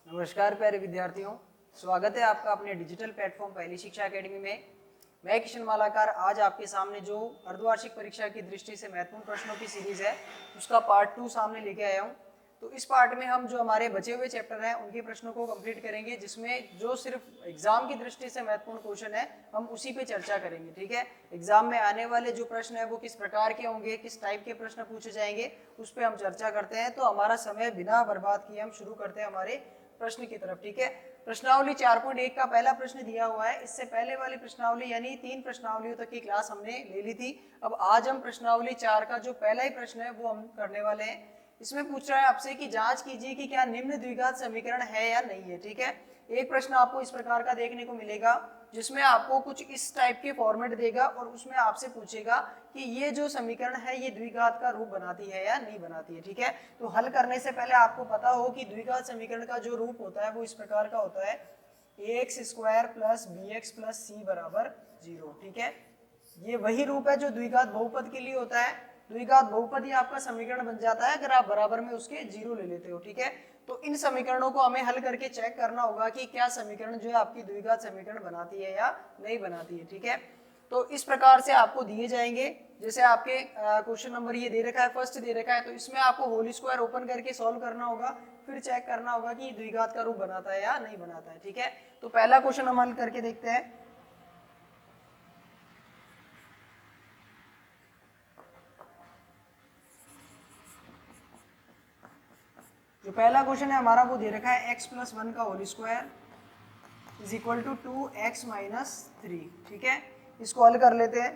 नमस्कार प्यारे विद्यार्थियों, स्वागत है आपका अपने डिजिटल प्लेटफॉर्म पहली शिक्षा एकेडमी में। मैं किशन मालाकार आज आपके सामने जो अर्धवार्षिक परीक्षा की दृष्टि से महत्वपूर्ण प्रश्नों की सीरीज है उसका पार्ट 2 सामने लेके आया हूँ। तो इस पार्ट में हम जो हमारे बचे हुए चैप्टर हैं उनके प्रश्नों को कंप्लीट करेंगे, जिसमें जो सिर्फ एग्जाम की दृष्टि से महत्वपूर्ण क्वेश्चन है हम उसी पे चर्चा करेंगे। ठीक है, एग्जाम में आने वाले जो प्रश्न है वो किस प्रकार के होंगे, किस टाइप के प्रश्न पूछे जाएंगे, उस पर हम चर्चा करते हैं। तो हमारा समय बिना बर्बाद किए हम शुरू करते हैं हमारे प्रश्न की तरफ। ठीक है, प्रश्नावली 4.1 का पहला प्रश्न दिया हुआ है। इससे पहले वाली प्रश्नावली यानी 3 प्रश्नावलियों तक की क्लास हमने ले ली थी। अब आज हम प्रश्नावली 4 का जो पहला ही प्रश्न है वो हम करने वाले हैं। इसमें पूछ रहा है आपसे कि जांच कीजिए कि क्या निम्न द्विघात समीकरण है या नहीं है। ठीक है, एक प्रश्न आपको इस प्रकार का देखने को मिलेगा जिसमें आपको कुछ इस टाइप के फॉर्मेट देगा और उसमें आपसे पूछेगा कि ये जो समीकरण है ये द्विघात का रूप बनाती है या नहीं बनाती है। ठीक है, तो हल करने से पहले आपको पता हो कि द्विघात समीकरण का जो रूप होता है वो इस प्रकार का होता है ax² plus bx plus c बराबर 0। ठीक है, ये वही रूप है जो द्विघात बहुपद के लिए होता है। द्विघात बहुपद ही आपका समीकरण बन जाता है अगर आप बराबर में उसके 0 ले लेते हो। ठीक है, तो इन समीकरणों को हमें हल करके चेक करना होगा कि क्या समीकरण जो है आपकी द्विघात समीकरण बनाती है या नहीं बनाती है। ठीक है, तो इस प्रकार से आपको दिए जाएंगे। जैसे आपके क्वेश्चन नंबर ये दे रखा है, फर्स्ट दे रखा है, तो इसमें आपको होल स्क्वायर ओपन करके सॉल्व करना होगा, फिर चेक करना होगा कि द्विघात का रूप बनाता है या नहीं बनाता है। ठीक है, तो पहला क्वेश्चन हम हल करके देखते हैं। जो पहला क्वेश्चन है हमारा वो दे रखा है x+1 का whole square is equal to 2x minus 3। ठीक है, इसको हल कर लेते हैं।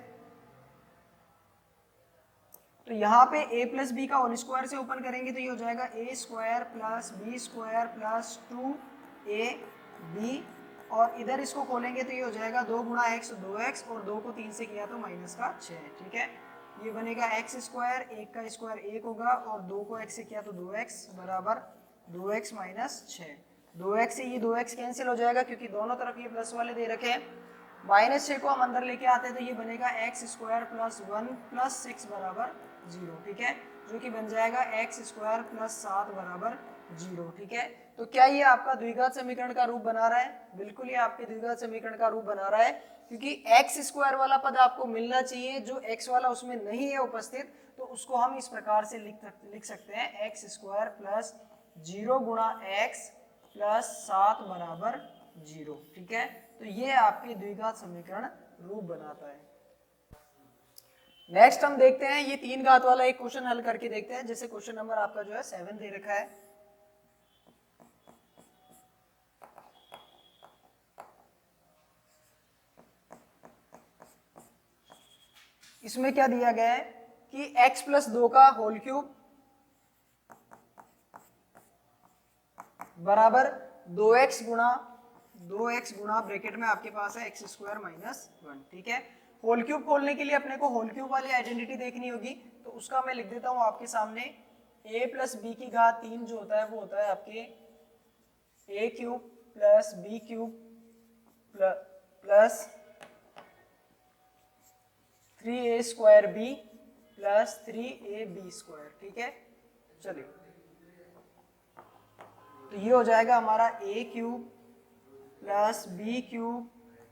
तो यहाँ पे a प्लस बी का होल स्क्वायर से ओपन करेंगे तो ये हो जाएगा a² plus b² plus 2ab, और इधर इसको खोलेंगे तो ये हो जाएगा 2 गुणा x 2x, और 2 को 3 से किया तो माइनस का 6। ठीक है, ये बनेगा x², 1 का स्क्वायर 1 होगा, और 2 को x से किया तो 2x बराबर 2x माइनस 6। 2x से ये 2x कैंसिल हो जाएगा क्योंकि दोनों तरफ ये प्लस वाले दे रखे हैं। माइनस 6 को हम अंदर लेके आते हैं तो ये बनेगा x² प्लस 1 प्लस 6 बराबर 0। ठीक है, जो कि बन जाएगा x² प्लस 7 बराबर 0। ठीक है, तो क्या ये आपका द्विघात समीकरण का रूप बना रहा है? बिल्कुल ये आपके द्विघात समीकरण का रूप बना रहा है, क्योंकि x² वाला पद आपको मिलना चाहिए, जो x वाला उसमें नहीं है उपस्थित, तो उसको हम इस प्रकार से लिख सकते हैं x² प्लस 0 गुणा x प्लस 7 बराबर 0। ठीक है, तो ये आपके द्विघात समीकरण रूप बनाता है। नेक्स्ट हम देखते हैं ये 3 घात वाला एक क्वेश्चन हल करके देखते हैं। जैसे क्वेश्चन नंबर आपका जो है 7 दे रखा है। इसमें क्या दिया गया है कि x+2 का होल क्यूब बराबर 2x गुणा ब्रैकेट में आपके पास है x² माइनस 1। ठीक है, होल क्यूब खोलने के लिए अपने को होल क्यूब वाली आइडेंटिटी देखनी होगी, तो उसका मैं लिख देता हूं आपके सामने। a प्लस बी की घात 3 जो होता है वो होता है आपके a³ plus b³ plus 3a² plus 3ab²। ठीक है, चलिए, तो ये हो जाएगा हमारा a³ plus b³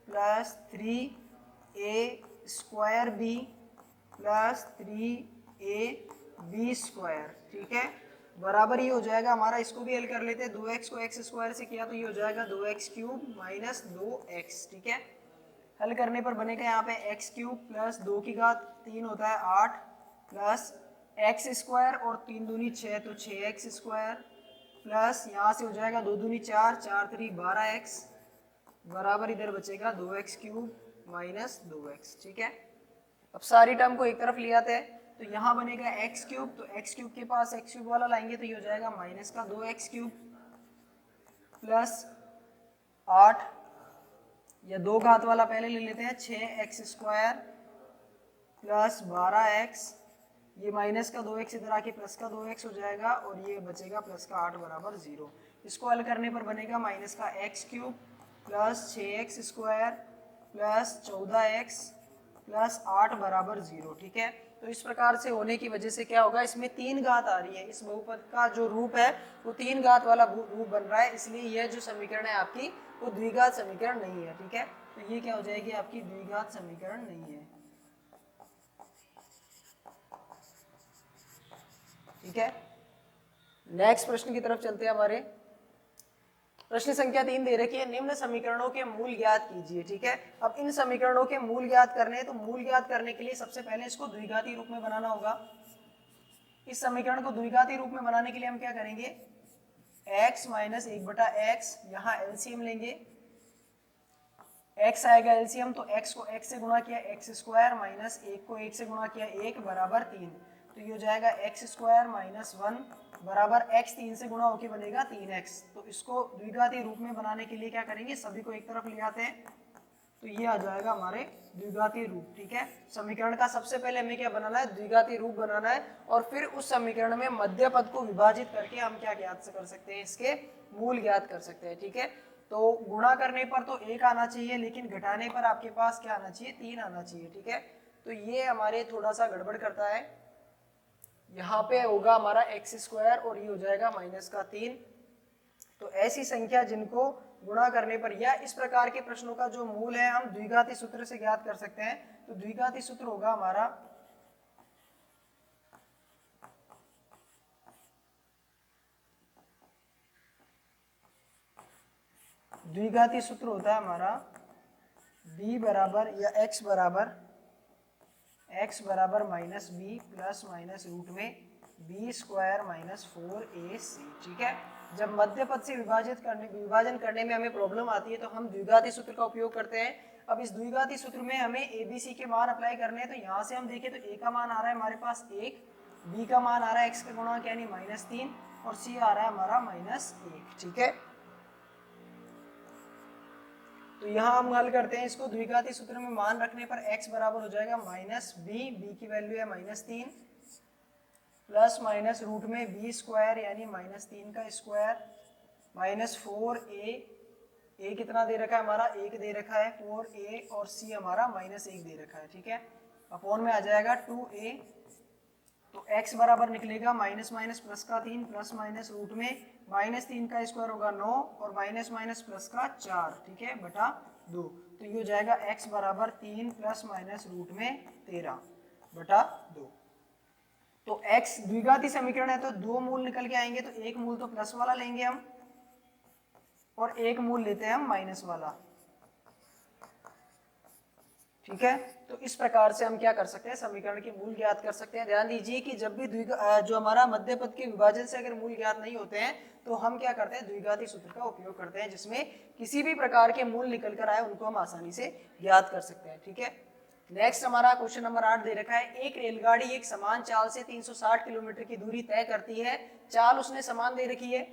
plus 3a² plus 3ab²। ठीक है, बराबर ये हो जाएगा हमारा, इसको भी हल कर लेते हैं। 2x को x² से किया तो ये हो जाएगा 2x³ माइनस 2x। ठीक है, हल करने पर बनेगा यहाँ पे x³ प्लस 2 की घात 3 होता है 8 प्लस x² और 3 दूनी 6 तो 6x² प्लस यहाँ से हो जाएगा 2 दूनी 4, 4 3 12x बराबर इधर बचेगा 2x³ माइनस 2x। ठीक है, अब सारी टर्म को एक तरफ ले आते हैं तो यहाँ बनेगा x³, तो x³ के पास x³ वाला लाएंगे तो ये हो जाएगा माइनस का 2x³ प्लस 8, या 2 घात वाला पहले ले लेते हैं 6x² प्लस 12x, ये माइनस का 2x इधर आके प्लस का 2x हो जाएगा, और ये बचेगा प्लस का 8 बराबर 0। इसको हल करने पर बनेगा माइनस का x³ plus 6x² plus 14x plus 8 बराबर 0, ठीक है। तो इस प्रकार से होने की वजह से क्या होगा, इसमें 3 घात आ रही है, इस बहुपद का जो रूप है वो 3 घात वाला रूप बन रहा है, इसलिए यह जो समीकरण है आपकी वो द्विघात समीकरण नहीं है, ठीक है। तो ये क्या हो जाएगी आपकी द्विघात समीकरण नहीं है, ठीक है। नेक्स्ट प्रश्न की तरफ चलते हैं हमारे। प्रश्न संख्या 3 दे रखी है, निम्न समीकरणों के मूल ज्ञात कीजिए, ठीक है। अब इन समीकरणों के मूल ज्ञात करने हैं, तो मूल ज्ञात करने के लिए सबसे पहले इसको द्विघाती रूप में बनाना होगा। इस समीकरण को द्विघाती रूप में बनाने के लिए हम क्या करेंगे, x माइनस 1/x, यहाँ एलसीएम लेंगे, x आएगा एलसीएम, तो x को x से गुणा किया x स्क्वायर माइनस 1 को 1 से गुणा किया 1 बराबर 3, तो ये हो जाएगा x स्क्वायर माइनस 1 बराबर x 3 से गुणा होके बनेगा 3x। तो इसको द्विघाती रूप में बनाने के लिए क्या करेंगे, सभी को एक तरफ ले आते हैं, तो ये आ जाएगा हमारे द्विघाती रूप, ठीक है। समीकरण का सबसे पहले हमें क्या बनाना है, द्विघाती रूप बनाना है, और फिर उस समीकरण में मध्य पद को विभाजित करके हम क्या ज्ञात कर सकते हैं, इसके मूल ज्ञात कर सकते हैं, ठीक है। तो गुणा करने पर तो 1 आना चाहिए, लेकिन घटाने पर आपके पास क्या आना चाहिए, 3 आना चाहिए, ठीक है। तो ये हमारे थोड़ा सा गड़बड़ करता है, यहाँ पे होगा हमारा x स्क्वायर और ये हो जाएगा माइनस का 3। तो ऐसी संख्या जिनको गुणा करने पर या इस प्रकार के प्रश्नों का जो मूल है हम द्विघाती सूत्र से ज्ञात कर सकते हैं। तो द्विघाती सूत्र होगा हमारा द्विघाती सूत्र होता है हमारा b बराबर या x बराबर minus B plus minus root में बी स्क्वायर माइनस 4ac, ठीक है। जब मध्य पद से विभाजन करने में हमें प्रॉब्लम आती है तो हम द्विघाती सूत्र का उपयोग करते हैं। अब इस द्विघाती सूत्र में हमें abc के मान अप्लाई करने हैं, तो यहाँ से हम देखें तो a का मान आ रहा है हमारे पास 1, b का मान आ रहा है x का गुणा यानी -3 और c आ रहा है हमारा -1, ठीक है। तो यहाँ हम हल करते हैं इसको, द्विघाती सूत्र में मान रखने पर x बराबर हो जाएगा -b की वैल्यू है -3 प्लस माइनस रूट में b स्क्वायर यानी -3 का स्क्वायर माइनस 4a कितना दे रखा है हमारा 1 दे रखा है 4a और c हमारा -1 दे रखा है, ठीक है। अपॉन में आ जाएगा 2a, तो x बराबर निकलेगा माइनस माइनस प्लस का 3 प्लस माइनस रूट में -3 का स्क्वायर होगा 9 और माइनस माइनस प्लस का 4, ठीक है, बटा 2। तो ये हो जाएगा x बराबर 3 प्लस माइनस रूट में 13 बटा 2। तो x द्विघाती समीकरण है तो 2 मूल निकल के आएंगे, तो एक मूल तो प्लस वाला लेंगे हम और एक मूल लेते हैं हम माइनस वाला, ठीक है। तो इस प्रकार से हम क्या कर सकते हैं, समीकरण के मूल ज्ञात कर सकते हैं। ध्यान दीजिए कि जब भी जो हमारा मध्य पद के विभाजन से अगर मूल ज्ञात नहीं होते हैं तो हम क्या करते हैं, द्विघाती सूत्र का उपयोग करते हैं, जिसमें किसी भी प्रकार के मूल निकल कर आए उनको हम आसानी से ज्ञात कर सकते हैं, ठीक है। नेक्स्ट हमारा क्वेश्चन नंबर 8 दे रखा है, एक रेलगाड़ी एक समान चाल से 360 किलोमीटर की दूरी तय करती है। चाल उसने समान दे रखी है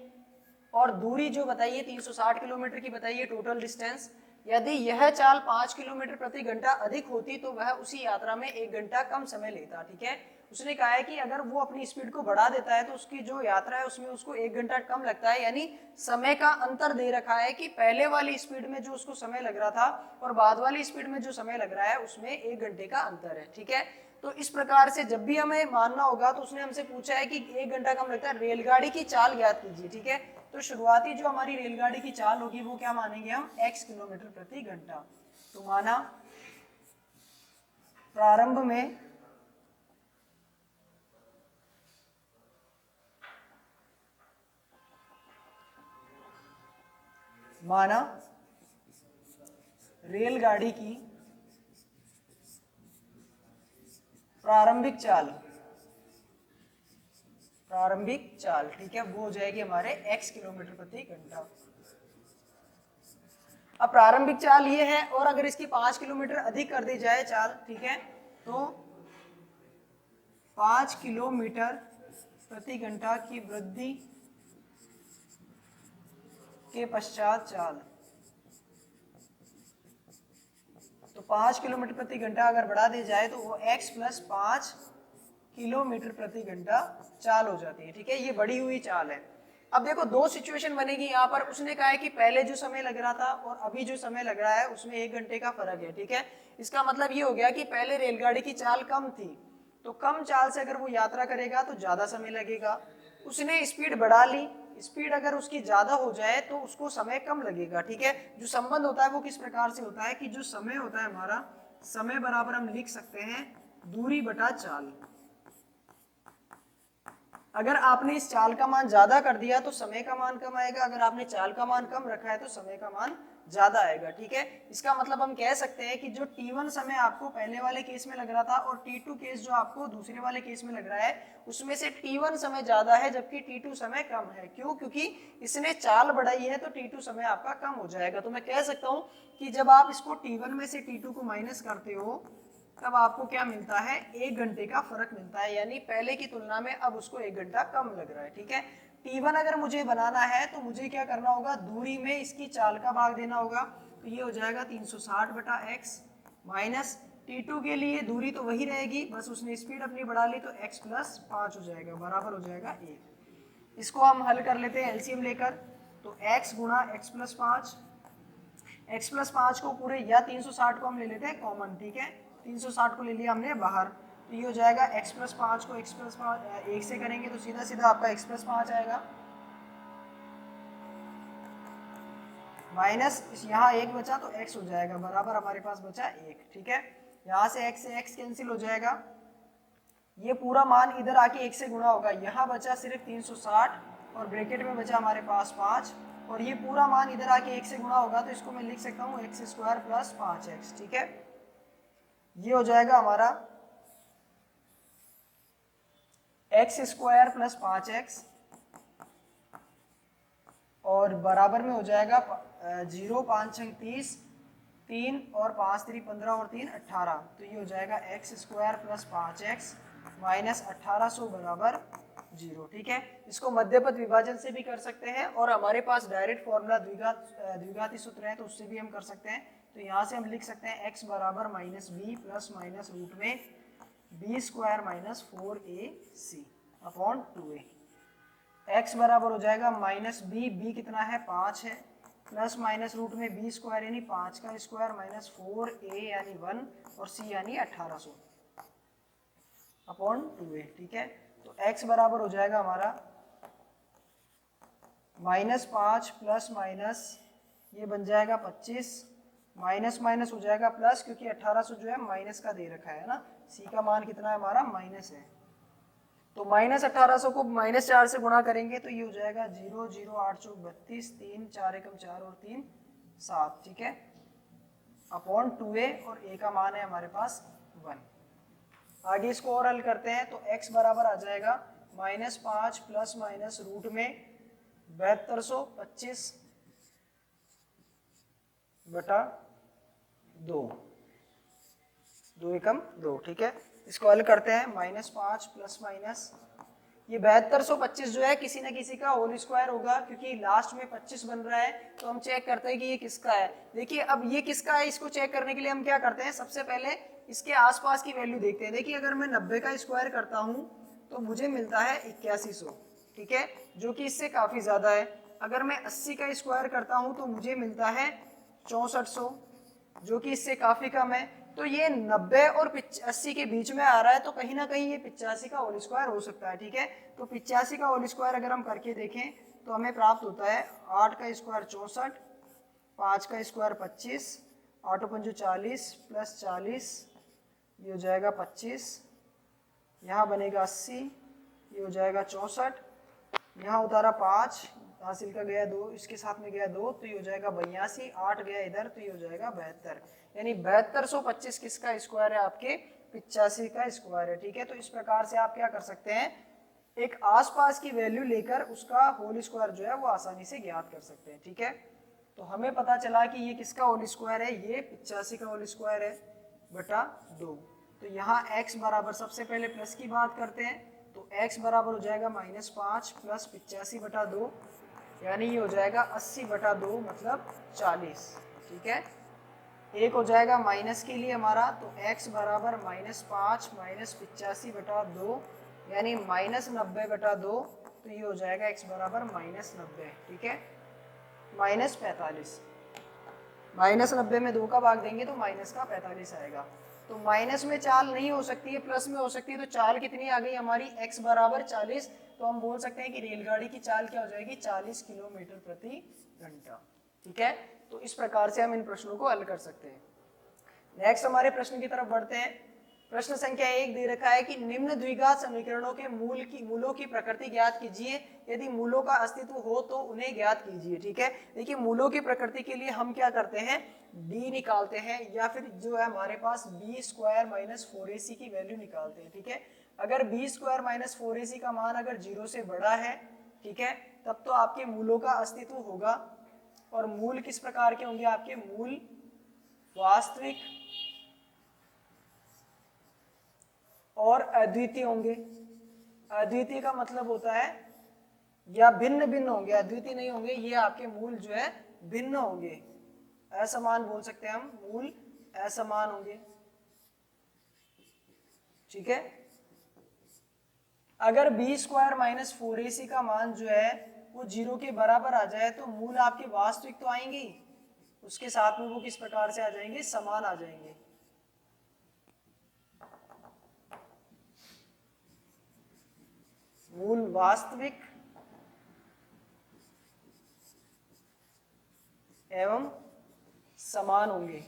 और दूरी जो बताइए 360 किलोमीटर की बताइए टोटल डिस्टेंस। यदि यह चाल 5 किलोमीटर प्रति घंटा अधिक होती तो वह उसी यात्रा में 1 घंटा कम समय लेता, ठीक है। उसने कहा है कि अगर वो अपनी स्पीड को बढ़ा देता है तो उसकी जो यात्रा है उसमें उसको 1 घंटा कम लगता है, यानी समय का अंतर दे रखा है कि पहले वाली स्पीड में जो उसको समय लग रहा था और बाद वाली स्पीड में जो समय लग रहा है उसमें 1 घंटे का अंतर है, ठीक है। तो इस प्रकार से जब भी हमें मानना होगा तो उसने हमसे पूछा है कि 1 घंटा कम लगता है, रेलगाड़ी की चाल ज्ञात कीजिए, ठीक है। तो शुरुआती जो हमारी रेलगाड़ी की चाल होगी वो क्या मानेंगे हम, x किलोमीटर प्रति घंटा। तो माना प्रारंभ में रेलगाड़ी की प्रारंभिक चाल, ठीक है, वो हो जाएगी हमारे x किलोमीटर प्रति घंटा। अब प्रारंभिक चाल ये है और अगर इसकी 5 किलोमीटर अधिक कर दी जाए चाल, ठीक है, तो 5 किलोमीटर प्रति घंटा की वृद्धि के पश्चात चाल, तो 5 किलोमीटर प्रति घंटा अगर बढ़ा दी जाए तो वो x प्लस 5 किलोमीटर प्रति घंटा चाल हो जाती है, ठीक है। ये बढ़ी हुई चाल है। अब देखो दो सिचुएशन बनेगी यहाँ पर, उसने कहा है कि पहले जो समय लग रहा था और अभी जो समय लग रहा है उसमें 1 घंटे का फर्क है, ठीक है। इसका मतलब ये हो गया कि पहले रेलगाड़ी की चाल कम थी, तो कम चाल से अगर वो यात्रा करेगा तो ज्यादा समय लगेगा। उसने स्पीड बढ़ा ली, स्पीड अगर उसकी ज्यादा हो जाए तो उसको समय कम लगेगा। ठीक है, जो संबंध होता है वो किस प्रकार से होता है कि जो समय होता है हमारा, समय बराबर हम लिख सकते हैं दूरी बटा चाल। अगर आपने इस चाल का मान ज्यादा कर दिया तो समय का मान कम आएगा, अगर आपने चाल का मान कम रखा है तो समय का मान ज्यादा आएगा। ठीक है, इसका मतलब हम कह सकते हैं कि जो t1 समय आपको पहले वाले केस में लग रहा था और t2 केस जो आपको दूसरे वाले केस में लग रहा है, उसमें से t1 समय ज्यादा है जबकि t2 समय कम है। क्यों? क्योंकि इसने चाल बढ़ाई है तो t2 समय आपका कम हो जाएगा। तो मैं कह सकता हूं कि जब आप इसको t1 में से t2 को माइनस करते हो तब आपको क्या मिलता है, 1 घंटे का फर्क मिलता है, यानी पहले की तुलना में अब उसको 1 घंटा कम लग रहा है। ठीक है, t1 अगर मुझे बनाना है तो मुझे क्या करना होगा, दूरी में इसकी चाल का भाग देना होगा, तो ये हो जाएगा 360 बटा x माइनस t2 के लिए दूरी तो वही रहेगी, बस उसने स्पीड अपनी बढ़ा ली तो x प्लस 5 हो जाएगा, बराबर हो जाएगा 1। इसको हम हल कर लेते हैं एलसीएम लेकर, तो x गुणा x प्लस 5, x प्लस 5 को पूरे या 360 को हम ले लेते हैं कॉमन। ठीक है, 360 को ले लिया हमने बाहर, तो ये हो जाएगा x प्लस 5 को x प्लस 5 1 से करेंगे तो सीधा सीधा आपका x प्लस 5 आएगा, माइनस यहाँ 1 बचा तो x हो जाएगा, बराबर हमारे पास बचा 1। ठीक है, यहाँ से x कैंसिल हो जाएगा, ये पूरा मान इधर आके 1 से गुणा होगा, यहाँ बचा सिर्फ 360 और ब्रैकेट में बचा हमारे पास 5, और ये पूरा मान इधर आके 1 से गुणा होगा तो इसको मैं लिख सकता हूँ x स्क्वायर प्लस 5x। ठीक है, ये हो जाएगा हमारा x स्क्वायर प्लस 5x और बराबर में हो जाएगा 0 5 6 30, 3 और 5 3 15 और 3 18, तो ये हो जाएगा x square plus 5x minus 1800 बराबर 0। ठीक है, इसको मध्यपद विभाजन से भी कर सकते हैं और हमारे पास डायरेक्ट फॉर्मूला द्विघाती सूत्र है तो उससे भी हम कर सकते हैं। तो यहाँ से हम लिख सकते हैं x बराबर minus B plus minus root में B square minus 4ac upon 2a। x बराबर हो जाएगा माइनस बी कितना है 5 है, प्लस माइनस रूट में बी स्क्वायर यानी 5 का स्क्वायर माइनस 4a यानी 1 और c यानी 1800 अपॉन 2a। ठीक है, तो x बराबर हो जाएगा हमारा माइनस 5 प्लस माइनस ये बन जाएगा 25, माइनस माइनस हो जाएगा प्लस, क्योंकि 1800 जो है माइनस का दे रखा है ना, c का मान कितना है हमारा माइनस है, तो माइनस 1800 को माइनस 4 से गुणा करेंगे तो ये हो जाएगा 0 0 8 चौक 32, 3 4 एकम 4 और 3 7। ठीक है, अपॉन 2a और a का मान है हमारे पास 1। आगे इसको और हल करते हैं तो x बराबर आ जाएगा माइनस 5 प्लस माइनस रूट में 7225 बटा 2, 2 एकम 2। ठीक है, इसको हल करते हैं, माइनस 5 प्लस माइनस ये 7225 जो है किसी न किसी का होल स्क्वायर होगा, क्योंकि लास्ट में 25 बन रहा है, तो हम चेक करते हैं कि ये किसका है। देखिए अब ये किसका है, इसको चेक करने के लिए हम क्या करते हैं, सबसे पहले इसके आसपास की वैल्यू देखते हैं। देखिए अगर मैं 90 का स्क्वायर करता हूँ तो मुझे मिलता है 8100, ठीक है, जो कि इससे काफी ज्यादा है। अगर मैं 80 का स्क्वायर करता हूँ तो मुझे मिलता है 6400, जो कि इससे काफी कम है। तो ये 90 और 80 के बीच में आ रहा है, तो कहीं ना कहीं ये 85 का होल स्क्वायर हो सकता है। ठीक है, तो 85 का होल स्क्वायर अगर हम करके देखें तो हमें प्राप्त होता है 8 का स्क्वायर 64, 5 का स्क्वायर 25, 8 पंजो 40 प्लस 40 ये हो जाएगा 25, यहाँ बनेगा 80, ये हो जाएगा 64, यहाँ उतारा 5, हासिल का गया 2, इसके साथ में गया 2, तो ये हो जाएगा 82, 8 गया इधर तो ये हो जाएगा 72, यानी 7225 किसका स्क्वायर है, आपके 85 का स्क्वायर है। ठीक है, तो इस प्रकार से आप क्या कर सकते हैं, एक आसपास की वैल्यू लेकर उसका होल स्क्वायर जो है वो आसानी से ज्ञात कर सकते हैं। ठीक है, तो हमें पता चला कि ये किसका होल स्क्वायर है, ये 85 का होल स्क्वायर है बटा 2। तो यहाँ x बराबर, सबसे पहले प्लस की बात करते हैं, तो x बराबर हो जाएगा -5 प्लस 85 बटा 2, यानी ये हो जाएगा 80 बटा 2 मतलब 40। ठीक है, एक हो जाएगा माइनस के लिए हमारा, तो x बराबर -5 माइनस 85 बटा 2 यानी -90 बटा 2, तो ये हो जाएगा x बराबर -90। ठीक है, -45 -90 में 2 का भाग देंगे तो माइनस का 45 आएगा। तो माइनस में चाल नहीं हो सकती है, प्लस में हो सकती है। तो चाल कितनी आ गई हमारी, x बराबर 40। तो हम बोल सकते हैं कि रेलगाड़ी की चाल क्या हो जाएगी, 40 किलोमीटर प्रति घंटा। ठीक है, तो इस प्रकार से हम इन प्रश्नों को हल कर सकते हैं। नेक्स्ट हमारे प्रश्न की तरफ बढ़ते हैं। प्रश्न संख्या 1 दे रखा है कि निम्न द्विघात समीकरणों के मूलों की प्रकृति ज्ञात कीजिए, यदि मूलों का अस्तित्व हो तो उन्हें ज्ञात कीजिए। ठीक है, देखिए मूलों की प्रकृति के लिए हम क्या करते हैं, d निकालते हैं, या फिर जो है हमारे पास b स्क्वायर माइनस 4ac की वैल्यू निकालते हैं। ठीक है, अगर b स्क्वायर माइनस 4ac का मान अगर 0 से बड़ा है, ठीक है, तब तो आपके मूलों का अस्तित्व होगा। और मूल किस प्रकार के होंगे, आपके मूल वास्तविक और अद्वितीय होंगे। अद्वितीय का मतलब होता है या भिन्न भिन्न होंगे, अद्वितीय नहीं होंगे। ये आपके मूल जो है भिन्न होंगे, असमान बोल सकते हैं हम, मूल असमान होंगे। ठीक है, अगर b स्क्वायर माइनस 4ac का मान जो है वो 0 के बराबर आ जाए तो मूल आपके वास्तविक तो आएंगे, उसके साथ में वो किस प्रकार से आ जाएंगे, समान आ जाएंगे। मूल वास्तविक एवं समान होंगे।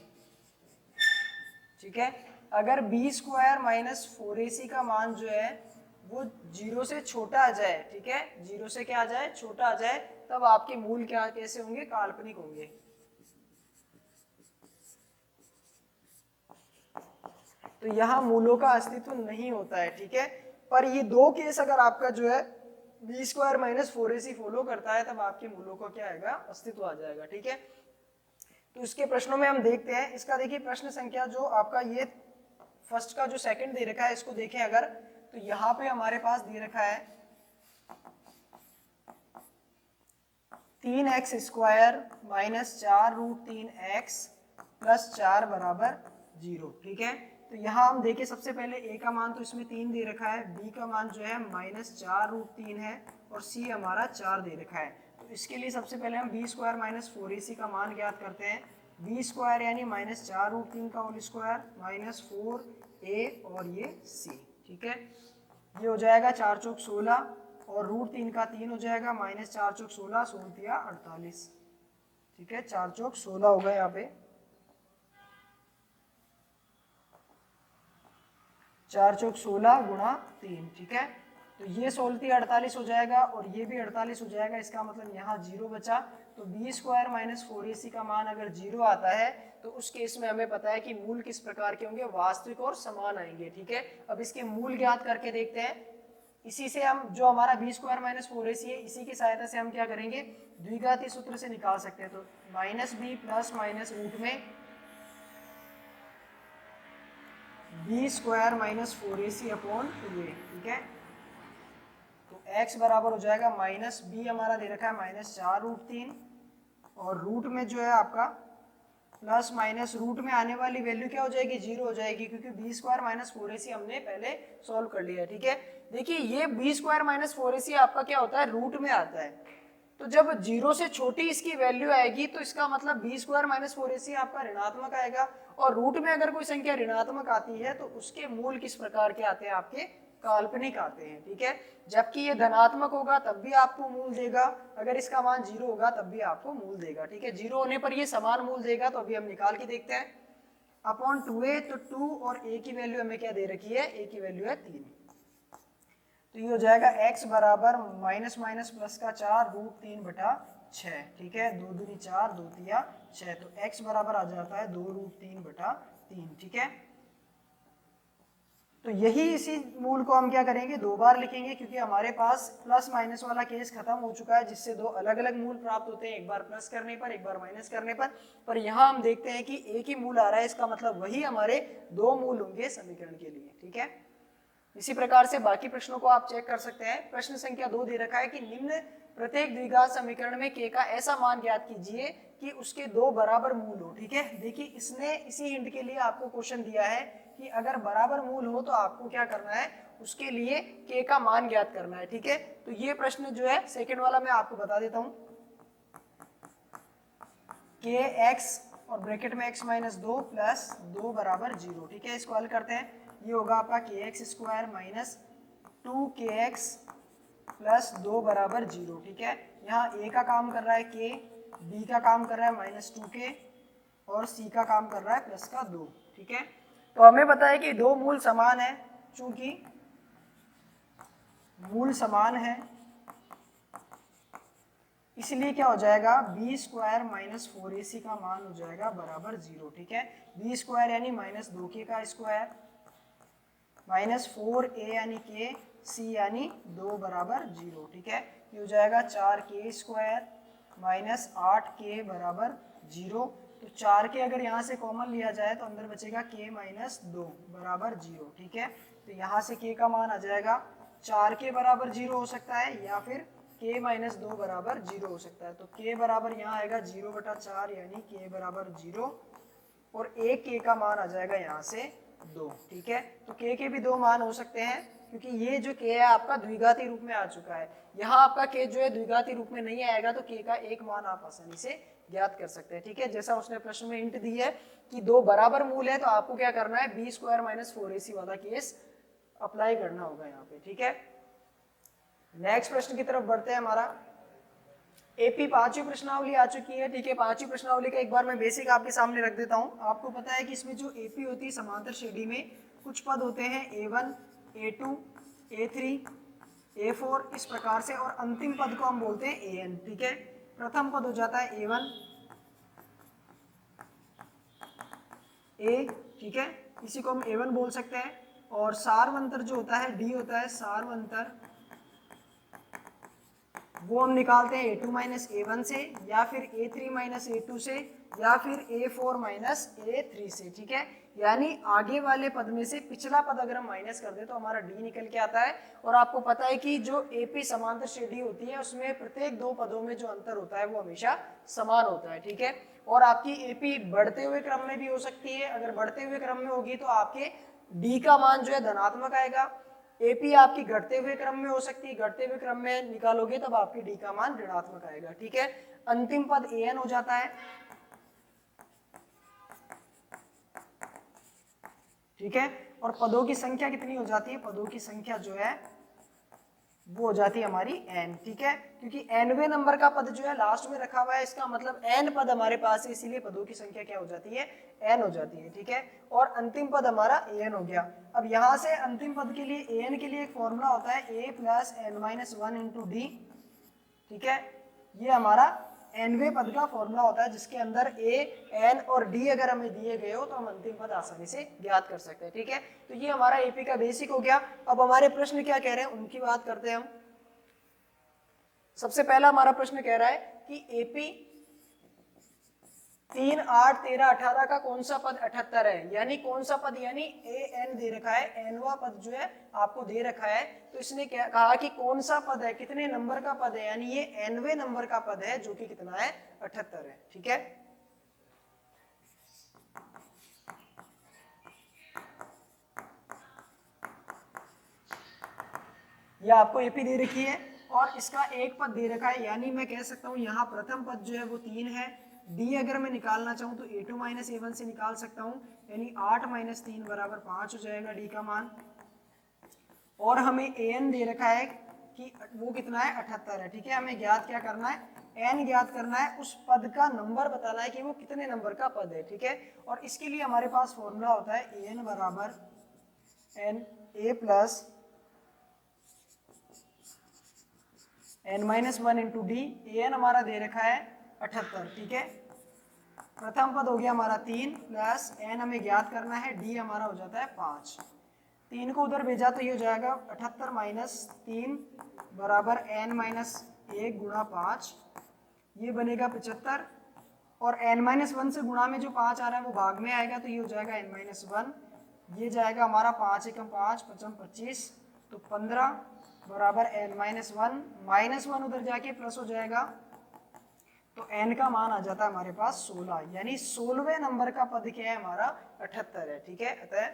ठीक है, अगर b स्क्वायर माइनस 4ac का मान जो है वो 0 से छोटा आ जाए, ठीक है, 0 से क्या आ जाए, छोटा आ जाए, तब आपके मूल क्या कैसे होंगे, काल्पनिक होंगे। तो यहाँ मूलों का अस्तित्व नहीं होता है। ठीक है, पर ये दो केस अगर आपका जो है b square minus 4ac follow करता है, तब आपके मूलों का क्या आएगा, अस्तित्व आ जाएगा। ठीक है, तो इसके प्रश्नों में हम देखते हैं। इसका देखिए प्रश्न संख्या जो आपका ये फर्स्ट का जो सेकंड दे रखा है, इसको देखें अगर, तो यहाँ पे हमारे पास दे रखा है 3x square minus 4 root 3x plus 4 बराबर 0। ठीक है, तो यहाँ हम देखें सबसे पहले a का मान तो इसमें 3 दे रखा है, b का मान जो है माइनस 4 रूट 3 है, और c हमारा 4 दे रखा है। तो इसके लिए सबसे पहले हम b स्क्वायर माइनस 4ac का मान ज्ञात करते हैं। b स्क्वायर यानी माइनस 4 रूट 3 का होल स्क्वायर माइनस 4a और ये c। ठीक है, ये हो जाएगा 4 चौक 16 और रूट 3 का 3 हो जाएगा, माइनस 4 चौक 16 16 48। ठीक है, 4 चौक 16 होगा यहाँ पे, 4 चौक 16 गुणा 3। ठीक है, तो ये 16 48 हो जाएगा और ये भी 48 हो जाएगा। इसका मतलब यहाँ 0 बचा। तो b स्क्वायर माइनस 4ac का मान अगर 0 आता है तो उस केस में हमें पता है कि मूल किस प्रकार के होंगे, वास्तविक और समान आएंगे। ठीक है, अब इसके मूल ज्ञात करके देखते हैं। इसी से हम जो हमारा b स्क्वायर माइनस 4ac है, इसी की सहायता से हम क्या करेंगे, द्विघातीय सूत्र से निकाल सकते हैं। तो minus b plus minus root में b square minus 4ac upon 2a। ठीक है, तो x बराबर हो जाएगा माइनस b हमारा दे रखा है माइनस 4 रूट 3 और रूट में जो है आपका प्लस माइनस, रूट में आने वाली वैल्यू क्या हो जाएगी, 0 हो जाएगी, क्योंकि b स्क्वायर माइनस 4ac हमने पहले सॉल्व कर लिया है। ठीक है, देखिए ये b स्क्वायर माइनस 4ac आपका क्या होता है, रूट में आता है। तो जब 0 से छोटी इसकी वैल्यू आएगी तो इसका मतलब b स्क्वायर माइनस 4ac आपका ऋणात्मक आएगा। और रूट में अगर कोई संख्या ऋणात्मक आती है तो उसके मूल किस प्रकार के आते हैं, आपके काल्पनिक आते हैं। ठीक है, जबकि ये धनात्मक होगा तब भी आपको मूल देगा, अगर इसका मान 0 होगा तब भी आपको मूल देगा। ठीक है, 0 होने पर ये समान मूल देगा। तो अभी हम निकाल के देखते हैं। अपॉन 2a, तो 2 और a की वैल्यू हमें क्या दे रखी है, a की वैल्यू है 3। तो ये हो जाएगा x बराबर माइनस माइनस प्लस का 4 रूट 3 बटा 6। ठीक है, 2 दूनी 4 2 तिया 6, तो x बराबर आ जाता है 2 रूट 3 बटा 3। ठीक है, तो यही इसी मूल को हम क्या करेंगे, दो बार लिखेंगे, क्योंकि हमारे पास प्लस माइनस वाला केस खत्म हो चुका है, जिससे दो अलग अलग मूल प्राप्त होते हैं, एक बार प्लस करने पर, एक बार माइनस करने पर यहाँ हम देखते हैं कि एक ही मूल आ रहा है, इसका मतलब वही हमारे दो मूल होंगे समीकरण के लिए। ठीक है, इसी प्रकार से बाकी प्रश्नों को आप चेक कर सकते हैं। प्रश्न संख्या 2 दे रखा है कि निम्न प्रत्येक द्विघात समीकरण में k का ऐसा मान ज्ञात कीजिए कि उसके दो बराबर मूल हो। ठीक है, देखिए इसने इसी हिंट के लिए आपको क्वेश्चन दिया है कि अगर बराबर मूल हो तो आपको क्या करना है, उसके लिए k का मान ज्ञात करना है। ठीक है, तो ये प्रश्न जो है सेकंड वाला मैं आपको बता देता हूं, kx और ब्रैकेट में x माइनस 2 प्लस 2 बराबर 0। ठीक है, इसको हल करते हैं। ये होगा आपका के x square minus 2kx plus 2 बराबर 0। ठीक है, यहाँ a का काम कर रहा है k, b का काम कर रहा है माइनस 2k और c का काम कर रहा है प्लस का 2। ठीक है, तो हमें पता है कि दो मूल समान है, चूंकि मूल समान है इसलिए क्या हो जाएगा, बी स्क्वायर माइनस 4ac का मान हो जाएगा बराबर 0। ठीक है, बी स्क्वायर यानी माइनस 2k का स्क्वायर माइनस 4a यानी k, c यानी 2 बराबर 0। ठीक है, ये हो जाएगा 4k स्क्वायर माइनस 8k बराबर 0। तो 4k अगर यहाँ से कॉमन लिया जाए तो अंदर बचेगा k माइनस 2 बराबर 0। ठीक है, तो यहाँ से k का मान आ जाएगा 4k बराबर 0 हो सकता है या फिर k माइनस 2 बराबर 0 हो सकता है। तो k बराबर यहाँ आएगा 0/4 यानी k बराबर 0 और एक k का मान आ जाएगा यहाँ से 2। ठीक है, तो k के भी दो मान हो सकते हैं क्योंकि ये जो k है आपका द्विघाती रूप में आ चुका है। यहाँ आपका k जो है द्विघाती रूप में नहीं आएगा तो k का एक मान आप आसानी से ज्ञात कर सकते हैं। ठीक है, जैसा उसने प्रश्न में हिंट दी है कि दो बराबर मूल है तो आपको क्या करना है, बी स्क्वायर माइनस 4ac वाला केस अप्लाई करना होगा यहाँ पे। ठीक है, नेक्स्ट प्रश्न की तरफ बढ़ते हैं। हमारा एपी पांचवी प्रश्नावली आ चुकी है। ठीक है, पांचवी प्रश्नावली का एक बार मैं बेसिक आपके सामने रख देता हूँ। आपको पता है कि इसमें जो एपी होती है समांतर श्रेणी में कुछ पद होते हैं a1, a2, a3, a4 इस प्रकार से, और अंतिम पद को हम बोलते हैं an। ठीक है, प्रथम पद हो जाता है a1 a। ठीक है, इसी को हम a1 बोल सकते हैं। और सार्वंतर जो होता है d होता है सार्वंतर, वो हम निकालते हैं a2 माइनस a1 से या फिर a3 माइनस a2 से या फिर a4 माइनस a3 से। ठीक है, यानी आगे वाले पद में से पिछला पद अगर हम माइनस कर दे तो हमारा d निकल के आता है। और आपको पता है कि जो AP समांतर श्रेणी होती है उसमें प्रत्येक दो पदों में जो अंतर होता है वो हमेशा समान होता है। ठीक है, और आपकी AP बढ़ते हुए क्रम में भी हो सकती है। अगर बढ़ते हुए क्रम में होगी तो आपके d का मान जो है धनात्मक आएगा। एपी आपकी घटते हुए क्रम में हो सकती है, घटते हुए क्रम में निकालोगे तब आपकी डी का मान ऋणात्मक आएगा। ठीक है, अंतिम पद an हो जाता है। ठीक है, और पदों की संख्या कितनी हो जाती है, पदों की संख्या जो है वो हो जाती है हमारी n। ठीक है, क्योंकि nवें नंबर का पद जो है लास्ट में रखा हुआ है, इसका मतलब n पद हमारे पास है, इसीलिए पदों की संख्या क्या हो जाती है, n हो जाती है। ठीक है, और अंतिम पद हमारा an हो गया। अब यहाँ से अंतिम पद के लिए an के लिए एक फॉर्मूला होता है a plus n minus 1 into D. ठीक है, ये हमारा nवें पद का फॉर्मूला होता है जिसके अंदर a, n और d अगर हमें दिए गए हो तो हम अंतिम पद आसानी से ज्ञात कर सकते हैं। ठीक है, तो ये हमारा एपी का बेसिक हो गया। अब हमारे प्रश्न क्या कह रहे हैं उनकी बात करते हैं हम। सबसे पहला हमारा प्रश्न कह रहा है कि एपी 3, 8, 13, 18 का कौन सा पद 78 है, यानी कौन सा पद, यानी an दे रखा है, nवा पद जो है आपको दे रखा है। तो इसने क्या कहा कि कौन सा पद है, कितने नंबर का पद है, यानी ये nवें नंबर का पद है जो कि कितना है, 78 है। ठीक है, यह आपको एपी दे रखी है और इसका एक पद दे रखा है, यानी मैं कह सकता हूं यहाँ प्रथम पद जो है वो 3 है। डी अगर मैं निकालना चाहूँ तो a2 माइनस a1 से निकाल सकता हूँ, यानी 8 माइनस 3 बराबर 5 हो जाएगा डी का मान। और हमें an दे रखा है कि वो कितना है, 78 है। ठीक है, हमें ज्ञात क्या करना है, n ज्ञात करना है, उस पद का नंबर बताना है कि वो कितने नंबर का पद है। ठीक है, और इसके लिए हमारे पास फॉर्मूला होता है an बराबर n a plus n minus 1 into D. an हमारा दे रखा है 78। ठीक है, प्रथम पद हो गया हमारा 3 प्लस n हमें ज्ञात करना है, d हमारा हो जाता है 5। 3 को उधर भेजा तो ये हो जाएगा 78 माइनस 3 बराबर n माइनस 1 गुणा 5, ये बनेगा 75। और n माइनस 1 से गुणा में जो 5 आ रहा है वो भाग में आएगा तो ये हो जाएगा n माइनस 1, ये जाएगा हमारा 5 एकम 5, 5 25, तो 15 बराबर n माइनस 1, माइनस 1 उधर जाके प्लस हो जाएगा तो n का मान आ जाता है हमारे पास 16, यानी 16वें नंबर का पद क्या है हमारा, 78 है। ठीक है, अतः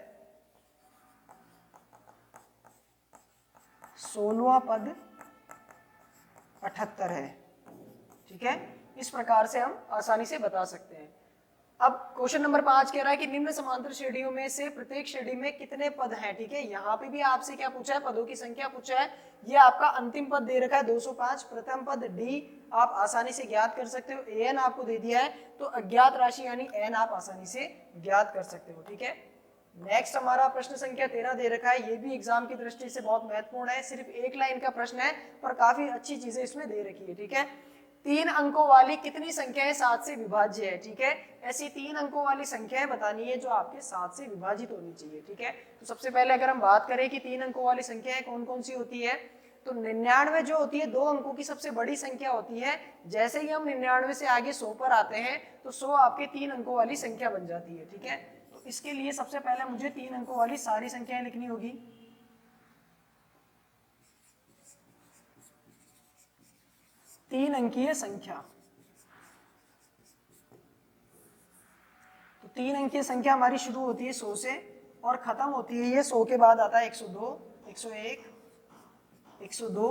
16वां पद 78 है। ठीक है, इस प्रकार से हम आसानी से बता सकते हैं। अब क्वेश्चन नंबर 5 कह रहा है कि निम्न समांतर श्रेणियों में से प्रत्येक श्रेणी में कितने पद हैं। ठीक है, यहाँ पे भी आपसे क्या पूछा है, पदों की संख्या पूछा है। ये आपका अंतिम पद दे रखा है 205, प्रथम पद डी आप आसानी से ज्ञात कर सकते हो, एन आपको दे दिया है, तो अज्ञात राशि यानी एन आप आसानी से ज्ञात कर सकते हो। ठीक है, नेक्स्ट हमारा प्रश्न संख्या 13 दे रखा है। ये भी एग्जाम की दृष्टि से बहुत महत्वपूर्ण है, सिर्फ एक लाइन का प्रश्न है पर काफी अच्छी चीजें इसमें दे रखी है। ठीक है, 3 अंकों वाली कितनी संख्या है 7 से विभाज्य है। ठीक है, ऐसी 3 अंकों वाली संख्याएं बतानी है जो आपके 7 से विभाजित होनी चाहिए। ठीक है, तो सबसे पहले अगर हम बात करें कि 3 अंकों वाली संख्याएं कौन कौन सी होती है, तो 99 जो होती है 2 अंकों की सबसे बड़ी संख्या होती है। जैसे ही हम 99 से आगे 100 पर आते हैं तो 100 आपके 3 अंकों वाली संख्या बन जाती है। ठीक है, तो इसके लिए सबसे पहले मुझे 3 अंकों वाली सारी संख्याएं लिखनी होगी। तीन अंकीय संख्या, तो 3 अंकीय संख्या हमारी शुरू होती है 100 से और खत्म होती है ये 100 के बाद आता है 102, 101, 102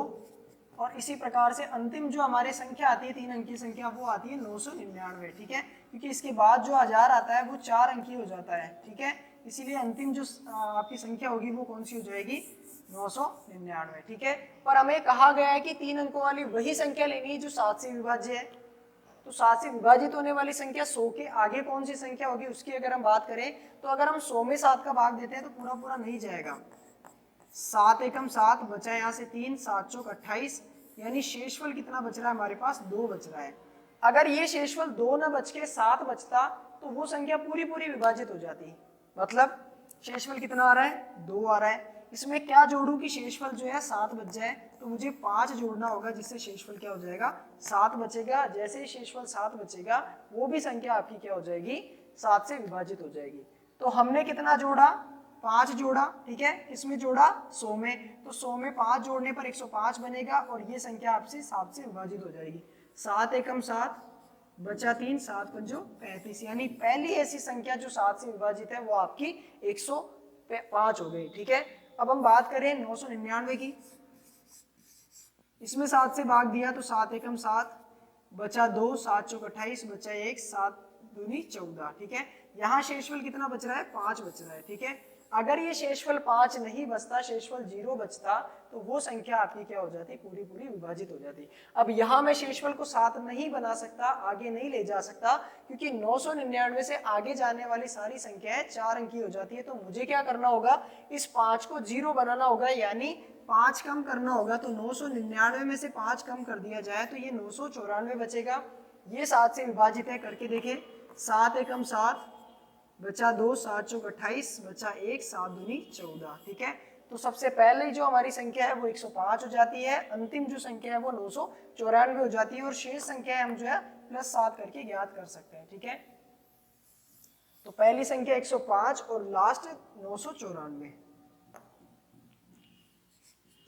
और इसी प्रकार से अंतिम जो हमारे संख्या आती है 3 अंकीय संख्या वो आती है 999। ठीक है, क्योंकि इसके बाद जो 1000 आता है वो 4 अंकीय हो जाता है। ठीक है, इसीलिए अंतिम जो आपकी संख्या होगी वो कौन सी हो जाएगी, 999। ठीक है, पर हमें कहा गया है कि 3 अंकों वाली वही संख्या लेनी है जो 7 से विभाज्य है। तो 7 से विभाजित होने वाली संख्या 100 के आगे कौन सी संख्या होगी उसकी अगर हम बात करें तो अगर हम 100 में 7 का भाग देते हैं तो पूरा पूरा नहीं जाएगा। 7 एकम 7 बचा यहाँ से 3, 7 चौक 28, यानी शेषफल कितना बच रहा है हमारे पास, 2 बच रहा है। अगर ये शेषफल 2 न बच के 7 बचता तो वो संख्या पूरी पूरी विभाजित हो जाती। मतलब शेषफल कितना आ रहा है, 2 आ रहा है। इसमें क्या जोड़ू कि शेषफल जो है 7 बच जाए, तो मुझे 5 जोड़ना होगा जिससे शेषफल क्या हो जाएगा, 7 बचेगा। जैसे ही शेषफल 7 बचेगा वो भी संख्या आपकी क्या हो जाएगी, 7 से विभाजित हो जाएगी। तो हमने कितना जोड़ा, 5 जोड़ा। ठीक है, इसमें जोड़ा 100 में, तो 100 में 5 जोड़ने पर 105 बनेगा और ये संख्या आपसे 7 से विभाजित हो जाएगी। 7 एकम 7 बचा 3, 7 पंजो 35, यानी पहली ऐसी संख्या जो 7 से विभाजित है वो आपकी 105 हो गई। ठीक है, अब हम बात करें 999 की। इसमें 7 से भाग दिया तो 7 एकम 7 बचा 2, 7 चौक 28 बचा 1, 7 दूनी 14। ठीक है, यहाँ शेषफल कितना बच रहा है, 5 बच रहा है। ठीक है, अगर ये शेषफल 5 नहीं बचता, शेषफल 0 बचता तो वो संख्या आपकी क्या हो जाती, पूरी पूरी विभाजित हो जाती। अब यहाँ मैं शेषफल को 7 नहीं बना सकता, आगे नहीं ले जा सकता, क्योंकि 999 से आगे जाने वाली सारी संख्याएं 4 अंकी हो जाती है। तो मुझे क्या करना होगा, इस 5 को 0 बनाना होगा, यानी 5 कम करना होगा। तो 999 में से 5 कम कर दिया जाए तो ये 994 बचेगा। ये 7 से विभाजित है, करके देखें। 7 एकम 7 बचा 2, 7 चौक 28 बचा 1, 7 दूनी 14। ठीक है, तो सबसे पहले जो हमारी संख्या है वो 105 हो जाती है, अंतिम जो संख्या है वो 994 हो जाती है और शेष संख्या हम जो है +7 करके ज्ञात कर सकते हैं। ठीक है, तो पहली संख्या 105 और लास्ट 994।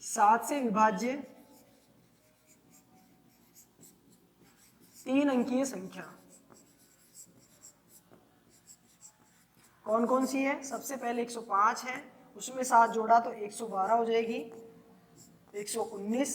7 से विभाज्य 3 अंकीय संख्या कौन कौन सी है, सबसे पहले 105 है, उसमें 7 जोड़ा तो 112 हो जाएगी, 119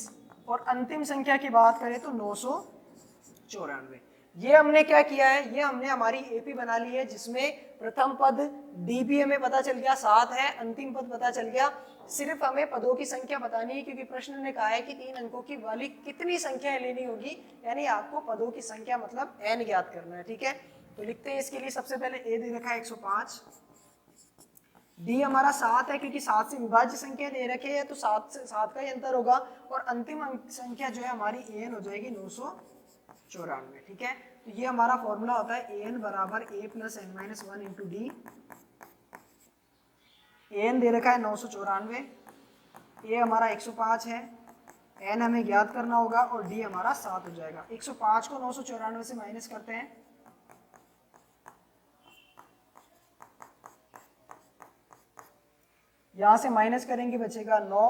और अंतिम संख्या की बात करें तो 994। ये हमने क्या किया है, ये हमने हमारी एपी बना ली है जिसमें प्रथम पद डीपी हमें पता चल गया 7 है, अंतिम पद पता चल गया। सिर्फ हमें पदों की संख्या बतानी है क्योंकि प्रश्न ने कहा है कि 3 अंकों की वाली कितनी संख्या लेनी होगी, यानी आपको पदों की संख्या मतलब n ज्ञात करना है। ठीक है, तो लिखते हैं इसके लिए। सबसे पहले ए दे रखा है 105, डी हमारा 7 है क्योंकि 7 से विभाज्य संख्या दे रखे है तो 7 से 7 का ही अंतर होगा और अंतिम संख्या जो है हमारी एन हो जाएगी 994। ठीक है, तो ये हमारा फॉर्मूला होता है एन बराबर A plus N minus 1 into D. N दे रखा है 994, ए हमारा 105 है, एन हमें ज्ञात करना होगा और डी हमारा 7 हो जाएगा। 105 को 994 से माइनस करते हैं, यहां से माइनस करेंगे बचेगा 9,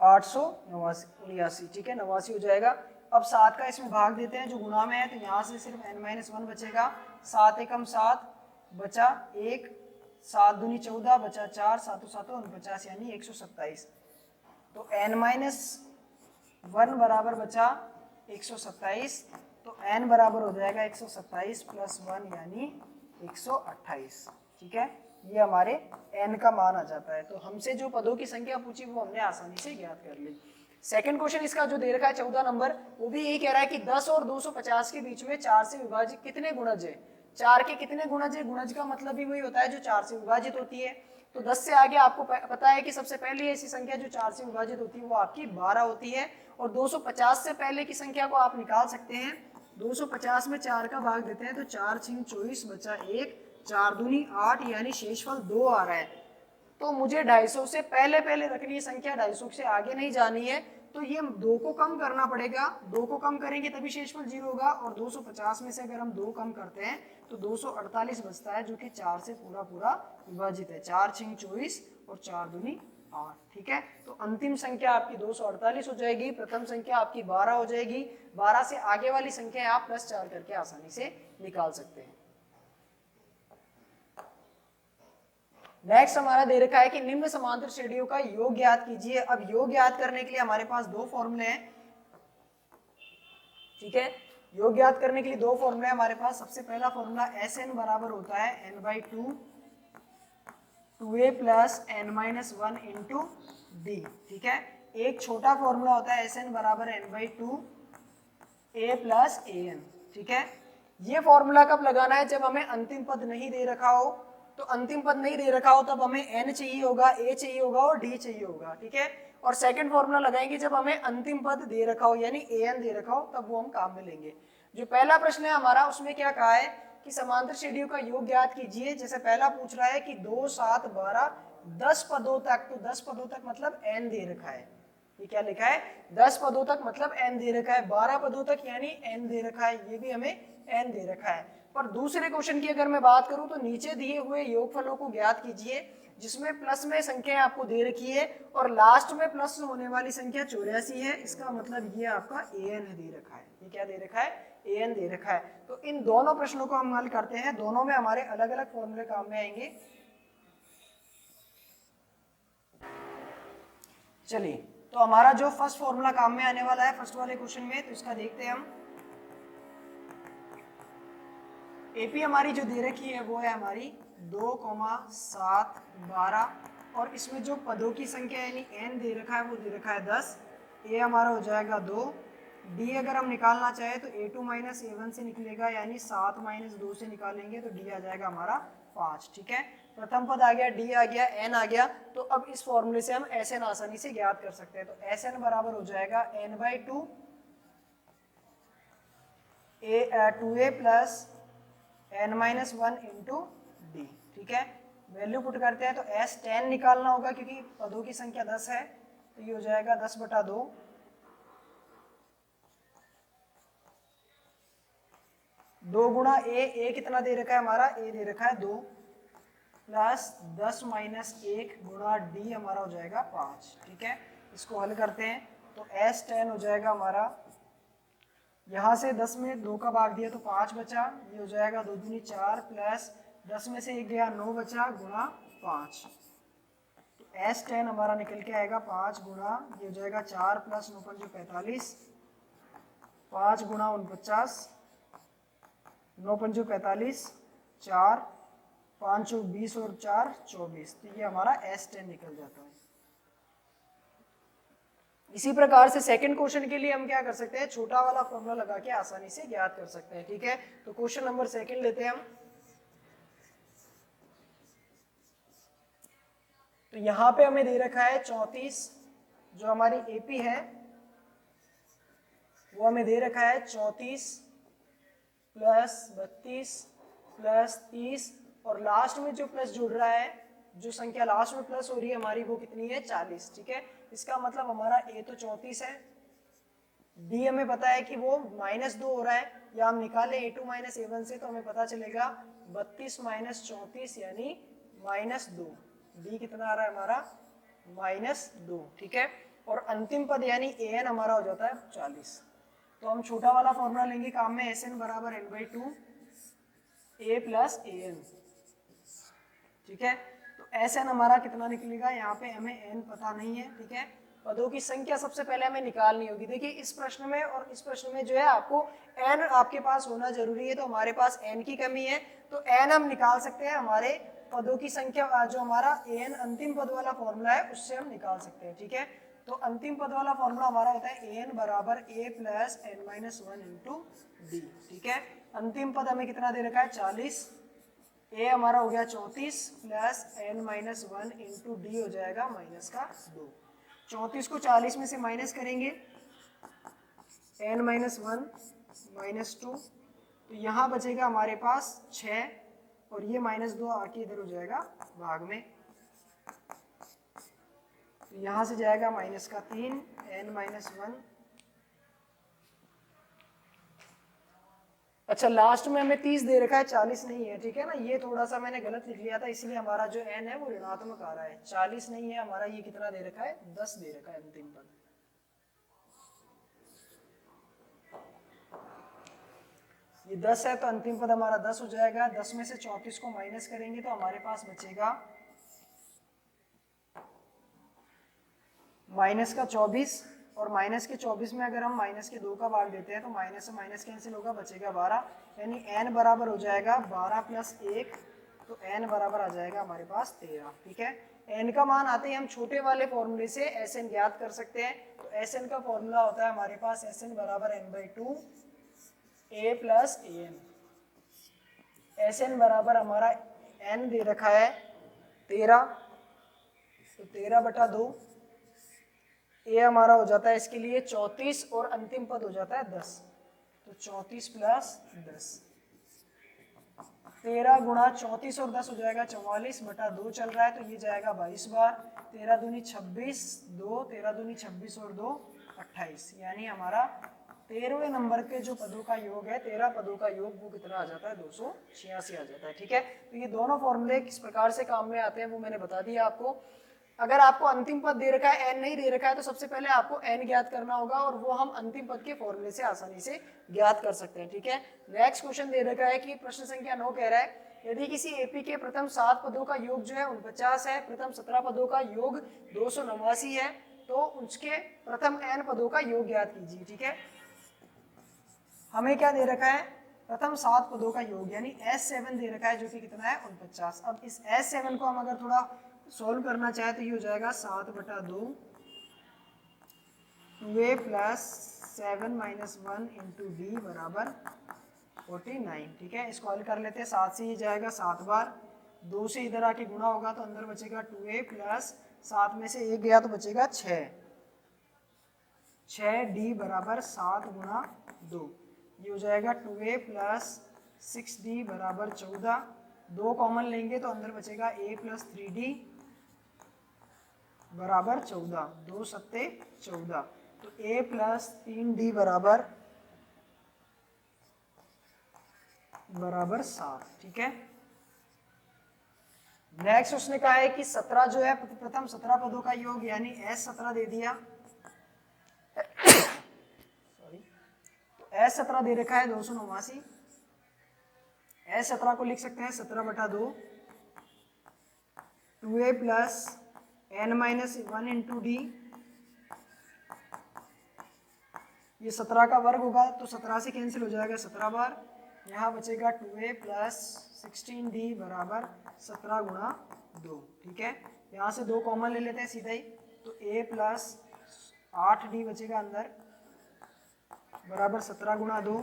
889। ठीक है, 89 हो जाएगा। अब 7 का इसमें भाग देते हैं जो गुणा में है, तो यहाँ से सिर्फ n-1 बचेगा। 7 एकम 7 बचा 1, 7 दूनी 14 बचा 4, 7 7 49 यानी 127। तो n-1 बराबर बचा 127, तो n बराबर हो जाएगा 127 प्लस 1 यानी 128। ठीक है, ये हमारे n का मान आ जाता है। तो हमसे जो पदों की संख्या पूछी वो हमने आसानी से ज्ञात कर ली। सेकंड क्वेश्चन इसका जो दे रखा है 14 नंबर, वो भी यही कह रहा है कि 10 और 250 के बीच में 4 से विभाजित कितने गुणज है। 4 के कितने गुणज है, गुणज का मतलब भी वही होता है जो 4 से विभाजित होती है। तो 10 से आगे आपको पता है कि सबसे पहली ऐसी संख्या जो 4 से विभाजित होती है वो आपकी 12 होती है। और 250 से पहले की संख्या को आप निकाल सकते हैं। 250 में 4 का भाग देते हैं तो 4 6 24 बचा 1, 4 दूनी 8 यानी शेषफल 2 आ रहा है। तो मुझे 250 से पहले रखनी है संख्या, 250 से आगे नहीं जानी है। तो ये 2 को कम करना पड़ेगा, 2 को कम करेंगे तभी शेषफल 0 होगा। और 250 में से अगर हम 2 कम करते हैं तो 248 बचता है, जो कि 4 से पूरा विभाजित है। 4 6 24 और 4 दूनी 8। ठीक है, तो अंतिम संख्या आपकी 248 हो जाएगी, प्रथम संख्या आपकी 12 हो जाएगी। 12 से आगे वाली संख्या आप +4 करके आसानी से निकाल सकते हैं। नेक्स्ट हमारा दे रखा है कि निम्न समांतर श्रेणियों का योग ज्ञात कीजिए। अब योग ज्ञात करने के लिए हमारे पास 2 फॉर्मूले हैं। ठीक है, योग ज्ञात करने के लिए 2 फॉर्मूले हमारे पास। सबसे पहला फॉर्मूला Sn बराबर होता है n/2 2a plus n-1 into D. ठीक है, एक छोटा फॉर्मूला होता है Sn बराबर n/2 a प्लस an। ठीक है, ये फॉर्मूला कब लगाना है, जब हमें अंतिम पद नहीं दे रखा हो। तो अंतिम पद नहीं दे रखा हो तब हमें n चाहिए होगा, a चाहिए होगा और d चाहिए होगा। ठीक है, और सेकंड फॉर्मूला लगाएंगे जब हमें अंतिम पद दे रखा हो यानी an दे रखा हो, तब वो हम काम में लेंगे। जो पहला प्रश्न है हमारा, उसमें क्या कहा है कि समांतर श्रेणियों का योग ज्ञात कीजिए। जैसे पहला पूछ रहा है कि 2 7 12 10 पदों तक, तो 10 पदों तक मतलब n दे रखा है। ये क्या लिखा है, 10 पदों तक मतलब n दे रखा है। 12 पदों तक यानी n दे रखा है, ये भी हमें n दे रखा है। पर दूसरे क्वेश्चन की अगर मैं बात करूं तो नीचे दिए हुए योगफलों को ज्ञात कीजिए, जिसमें प्लस में संख्या आपको दे रखी है और लास्ट में प्लस होने वाली संख्या 84 है। इसका मतलब ये आपका an दे रखा है। ये क्या दे रखा है, an दे रखा है। तो इन दोनों प्रश्नों को हम हल करते हैं। दोनों में हमारे अलग अलग फॉर्मूले काम में आएंगे। चलिए, तो हमारा जो फर्स्ट फॉर्मूला काम में आने वाला है फर्स्ट वाले क्वेश्चन में, तो इसका देखते हैं हम। एपी हमारी जो दे रखी है वो है हमारी 2, 7, 12 और इसमें जो पदों की संख्या यानी n दे रखा है वो दे रखा है 10। ए हमारा हो जाएगा 2। डी अगर हम निकालना चाहे तो a2 माइनस a1 से निकलेगा, यानी 7 माइनस 2 से निकालेंगे तो डी आ जाएगा हमारा 5। ठीक है, प्रथम पद आ गया, डी आ गया, एन आ गया। तो अब इस फॉर्मूले से हम Sn आसानी से ज्ञात कर सकते हैं। तो Sn बराबर हो जाएगा n/2 2a plus n-1 into D. ठीक है, वैल्यू पुट करते हैं तो S10 निकालना होगा क्योंकि पदों की संख्या 10 है। तो ये हो जाएगा 10/2 2 गुणा ए कितना दे रखा है हमारा, ए दे रखा है 2 प्लस 10 माइनस 1 गुणा डी हमारा हो जाएगा 5। ठीक है, इसको हल करते हैं तो S10 हो जाएगा हमारा, यहाँ से 10 में 2 का भाग दिया तो 5 बचा। ये हो जाएगा 2 दूनी 4 प्लस 10 में से 1 गया 9 बचा गुणा 5। तो S10 हमारा निकल के आएगा 5 गुणा, ये हो जाएगा 4 प्लस 9 पंजे 45, 5 गुणा 49, 9 पंजे 45, 4 5 20 और 4 24। तो ये हमारा S10 निकल जाता है। इसी प्रकार से सेकंड क्वेश्चन के लिए हम क्या कर सकते हैं, छोटा वाला फॉर्मूला लगा के आसानी से ज्ञात कर सकते हैं। ठीक है, तो क्वेश्चन नंबर सेकंड लेते हैं हम। तो यहाँ पे हमें दे रखा है 34, जो हमारी एपी है वो हमें दे रखा है 34 प्लस 32 प्लस 30 और लास्ट में जो प्लस जुड़ रहा है, जो संख्या लास्ट में प्लस हो रही है हमारी वो कितनी है 40। ठीक है, इसका मतलब हमारा ए तो 34 है, डी हमें पता है कि वो -2 हो रहा है, या हम निकालें a2 माइनस a1 से तो हमें पता चलेगा 32 माइनस 34 यानी -2। डी कितना आ रहा है हमारा -2। ठीक है, और अंतिम पद यानी an हमारा हो जाता है 40। तो हम छोटा वाला फॉर्मूला लेंगे काम में, Sn बराबर n/2 a प्लस an। ठीक है, तो Sn हमारा कितना निकलेगा, यहाँ पे हमें n पता नहीं है। ठीक है, पदों की संख्या सबसे पहले हमें निकालनी होगी। देखिए इस प्रश्न में और इस प्रश्न में जो है आपको n आपके पास होना जरूरी है, तो हमारे पास n की कमी है, तो n हम निकाल सकते हैं हमारे पदों की संख्या, जो हमारा an अंतिम पद वाला फॉर्मूला है उससे हम निकाल सकते हैं। ठीक है, तो अंतिम पद वाला फॉर्मूला हमारा होता है an बराबर a plus n minus one into D. ठीक है, अंतिम पद हमें कितना दे रखा है 40, a हमारा हो गया 34 plus n minus one into D हो जाएगा माइनस का 2। 34 को 40 में से माइनस करेंगे, n माइनस वन माइनस 2, तो यहाँ बचेगा हमारे पास 6 और ये माइनस 2 आके इधर हो जाएगा भाग में, तो यहाँ से जाएगा माइनस का 3 n माइनस वन। अच्छा लास्ट में हमें 30 दे रखा है, 40 नहीं है। ठीक है ना, ये थोड़ा सा मैंने गलत लिख लिया था, इसलिए हमारा जो n है वो ऋणात्मक आ रहा है, 40 नहीं है हमारा, ये कितना दे रखा है 10 दे रखा है अंतिम पद। ये 10 है तो अंतिम पद हमारा 10 हो जाएगा। 10 में से 34 को माइनस करेंगे तो हमारे पास बचेगा माइनस का 24, और माइनस के 24 में अगर हम माइनस के 2 का भाग देते हैं तो माइनस से माइनस कैंसिल होगा, बचेगा 12, यानी n बराबर हो जाएगा 12 प्लस 1, तो n बराबर आ जाएगा हमारे पास 13। ठीक है, n का मान आते ही हम छोटे वाले फॉर्मूले से Sn ज्ञात कर सकते हैं। तो Sn का फॉर्मूला होता है हमारे पास Sn बराबर n/2 a plus an। Sn बराबर हमारा n दे रखा है 13, तो 13/2, a हमारा हो जाता है इसके लिए 34 और अंतिम पद हो जाता है 10, तो 34 प्लस 10, 13 गुणा 34 और 10 हो जाएगा 44/2 चल रहा है, तो ये जाएगा 22 बार, 13 दूनी 26, 2 13 दूनी 26 और 2 28, यानी हमारा 13वें नंबर के जो पदों का योग है, 13 पदों का योग वो कितना आ जाता है 286 आ जाता है। ठीक है, तो ये दोनों फॉर्मूले किस प्रकार से काम में आते हैं वो मैंने बता दिया आपको। अगर आपको अंतिम पद दे रखा है n नहीं दे रखा है तो सबसे पहले आपको n ज्ञात करना होगा, और वो हम अंतिम पद के फॉर्मूले से आसानी से ज्ञात कर सकते हैं। ठीक है, नेक्स्ट क्वेश्चन दे रखा है कि प्रश्न संख्या 9 कह रहा है यदि किसी एपी के प्रथम 7 पदों का योग जो है 49 है, प्रथम 17 पदों का योग 289 है, तो उसके प्रथम n पदों का योग ज्ञात कीजिए। ठीक है, हमें क्या दे रखा है प्रथम 7 पदों का योग, यानी S7 दे रखा है जो कि कितना है 49। अब इस S7 को हम अगर थोड़ा सॉल्व करना चाहे तो ये हो जाएगा 7/2 2a plus 7 minus 1 into D बराबर 49। ठीक है, इसको हल कर लेते हैं, 7 से ये जाएगा 7 बार, 2 से इधर आके गुणा होगा तो अंदर बचेगा 2a प्लस 7 में से 1 गया तो बचेगा 6, 6d बराबर 7 गुणा 2, ये हो जाएगा 2a प्लस 6d बराबर 14, 2 कॉमन लेंगे तो अंदर बचेगा a प्लस 3d बराबर 14, 2 सत्ते 14, तो a प्लस 3d बराबर 7। ठीक है, नेक्स्ट उसने कहा है कि 17 जो है प्रथम 17 पदों का योग, यानी S17 दे दिया, सॉरी, S17 दे रखा है 289, S17 को लिख सकते हैं 17/2 2a plus n minus 1 into D, ये 17 का वर्ग होगा तो 17 से कैंसिल हो जाएगा 17 बार, यहाँ बचेगा 2a प्लस 16d बराबर 17 गुणा 2। ठीक है, यहाँ से 2 कॉमन ले लेते हैं सीधा ही, तो a प्लस 8d बचेगा अंदर बराबर 17 गुणा 2,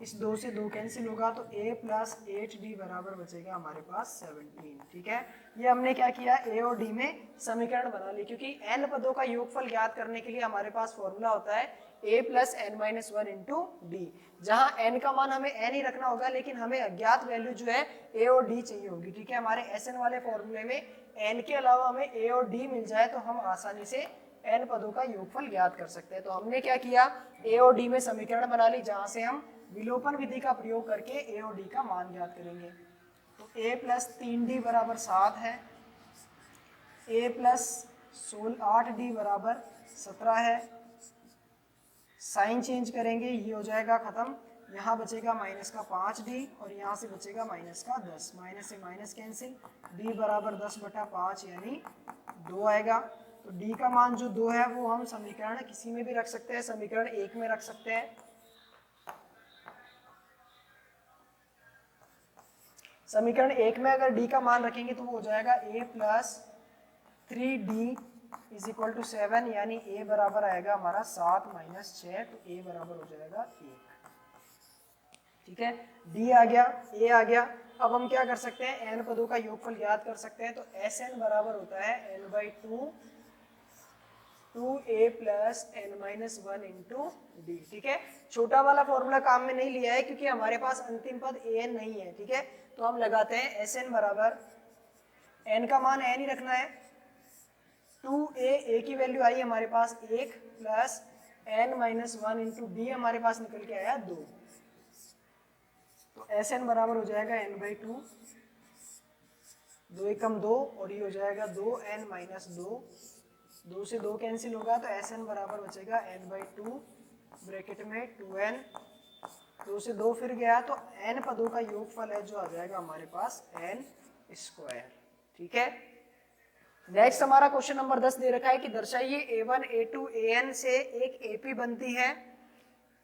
इस 2 से 2 कैंसिल होगा तो a प्लस 8d बराबर बचेगा हमारे पास 17। ठीक है, ये हमने क्या किया a और d में समीकरण बना ली, क्योंकि n पदों का योगफल ज्ञात करने के लिए हमारे पास फॉर्मूला होता है a plus n minus 1 into D, जहाँ n का मान हमें n ही रखना होगा, लेकिन हमें अज्ञात वैल्यू जो है a और d चाहिए होगी। ठीक है, हमारे Sn वाले फॉर्मूले में n के अलावा हमें a और d मिल जाए तो हम आसानी से n पदों का योगफल ज्ञात कर सकते हैं। तो हमने क्या किया, a और d में समीकरण बना ली, जहाँ से हम विलोपन विधि का प्रयोग करके a और d का मान ज्ञात करेंगे। तो a प्लस 3d बराबर 7 है, a प्लस 8d बराबर 17 है, साइन चेंज करेंगे ये हो जाएगा खत्म, यहाँ बचेगा माइनस का 5d और यहाँ से बचेगा माइनस का 10, माइनस से माइनस कैंसिल, d बराबर 10/5 यानी 2 आएगा। तो डी का मान जो 2 है वो हम समीकरण किसी में भी रख सकते हैं, समीकरण 1 में रख सकते हैं। समीकरण 1 में अगर डी का मान रखेंगे तो वो हो जाएगा a plus 3d is equal to 7, यानी a बराबर आएगा हमारा 7 माइनस 6, तो a बराबर हो जाएगा 1। ठीक है, d आ गया, a आ गया। अब हम क्या कर सकते हैं, n पदों का योगफल ज्ञात कर सकते हैं। तो Sn बराबर होता है n/2 2a plus n-1 into D. ठीक है, छोटा वाला फॉर्मूला काम में नहीं लिया है क्योंकि हमारे पास अंतिम पद an नहीं है। ठीक है, तो हम लगाते हैं Sn बराबर, n का मान n ही रखना है, 2a की वैल्यू आई हमारे पास 1 प्लस n-1 इंटू डी हमारे पास निकल के आया 2। तो Sn बराबर हो जाएगा n/2, 2 एकम 2 और ये हो जाएगा 2n-2, 2 से 2 कैंसिल होगा तो Sn बराबर बचेगा n/2 ब्रैकेट में 2n, 2 से 2 फिर गया तो n पदों का योगफल है जो आ जाएगा हमारे पास n²। ठीक है, नेक्स्ट हमारा क्वेश्चन नंबर 10 दे रखा है कि दर्शाइए a1 a2 an से एक AP बनती है।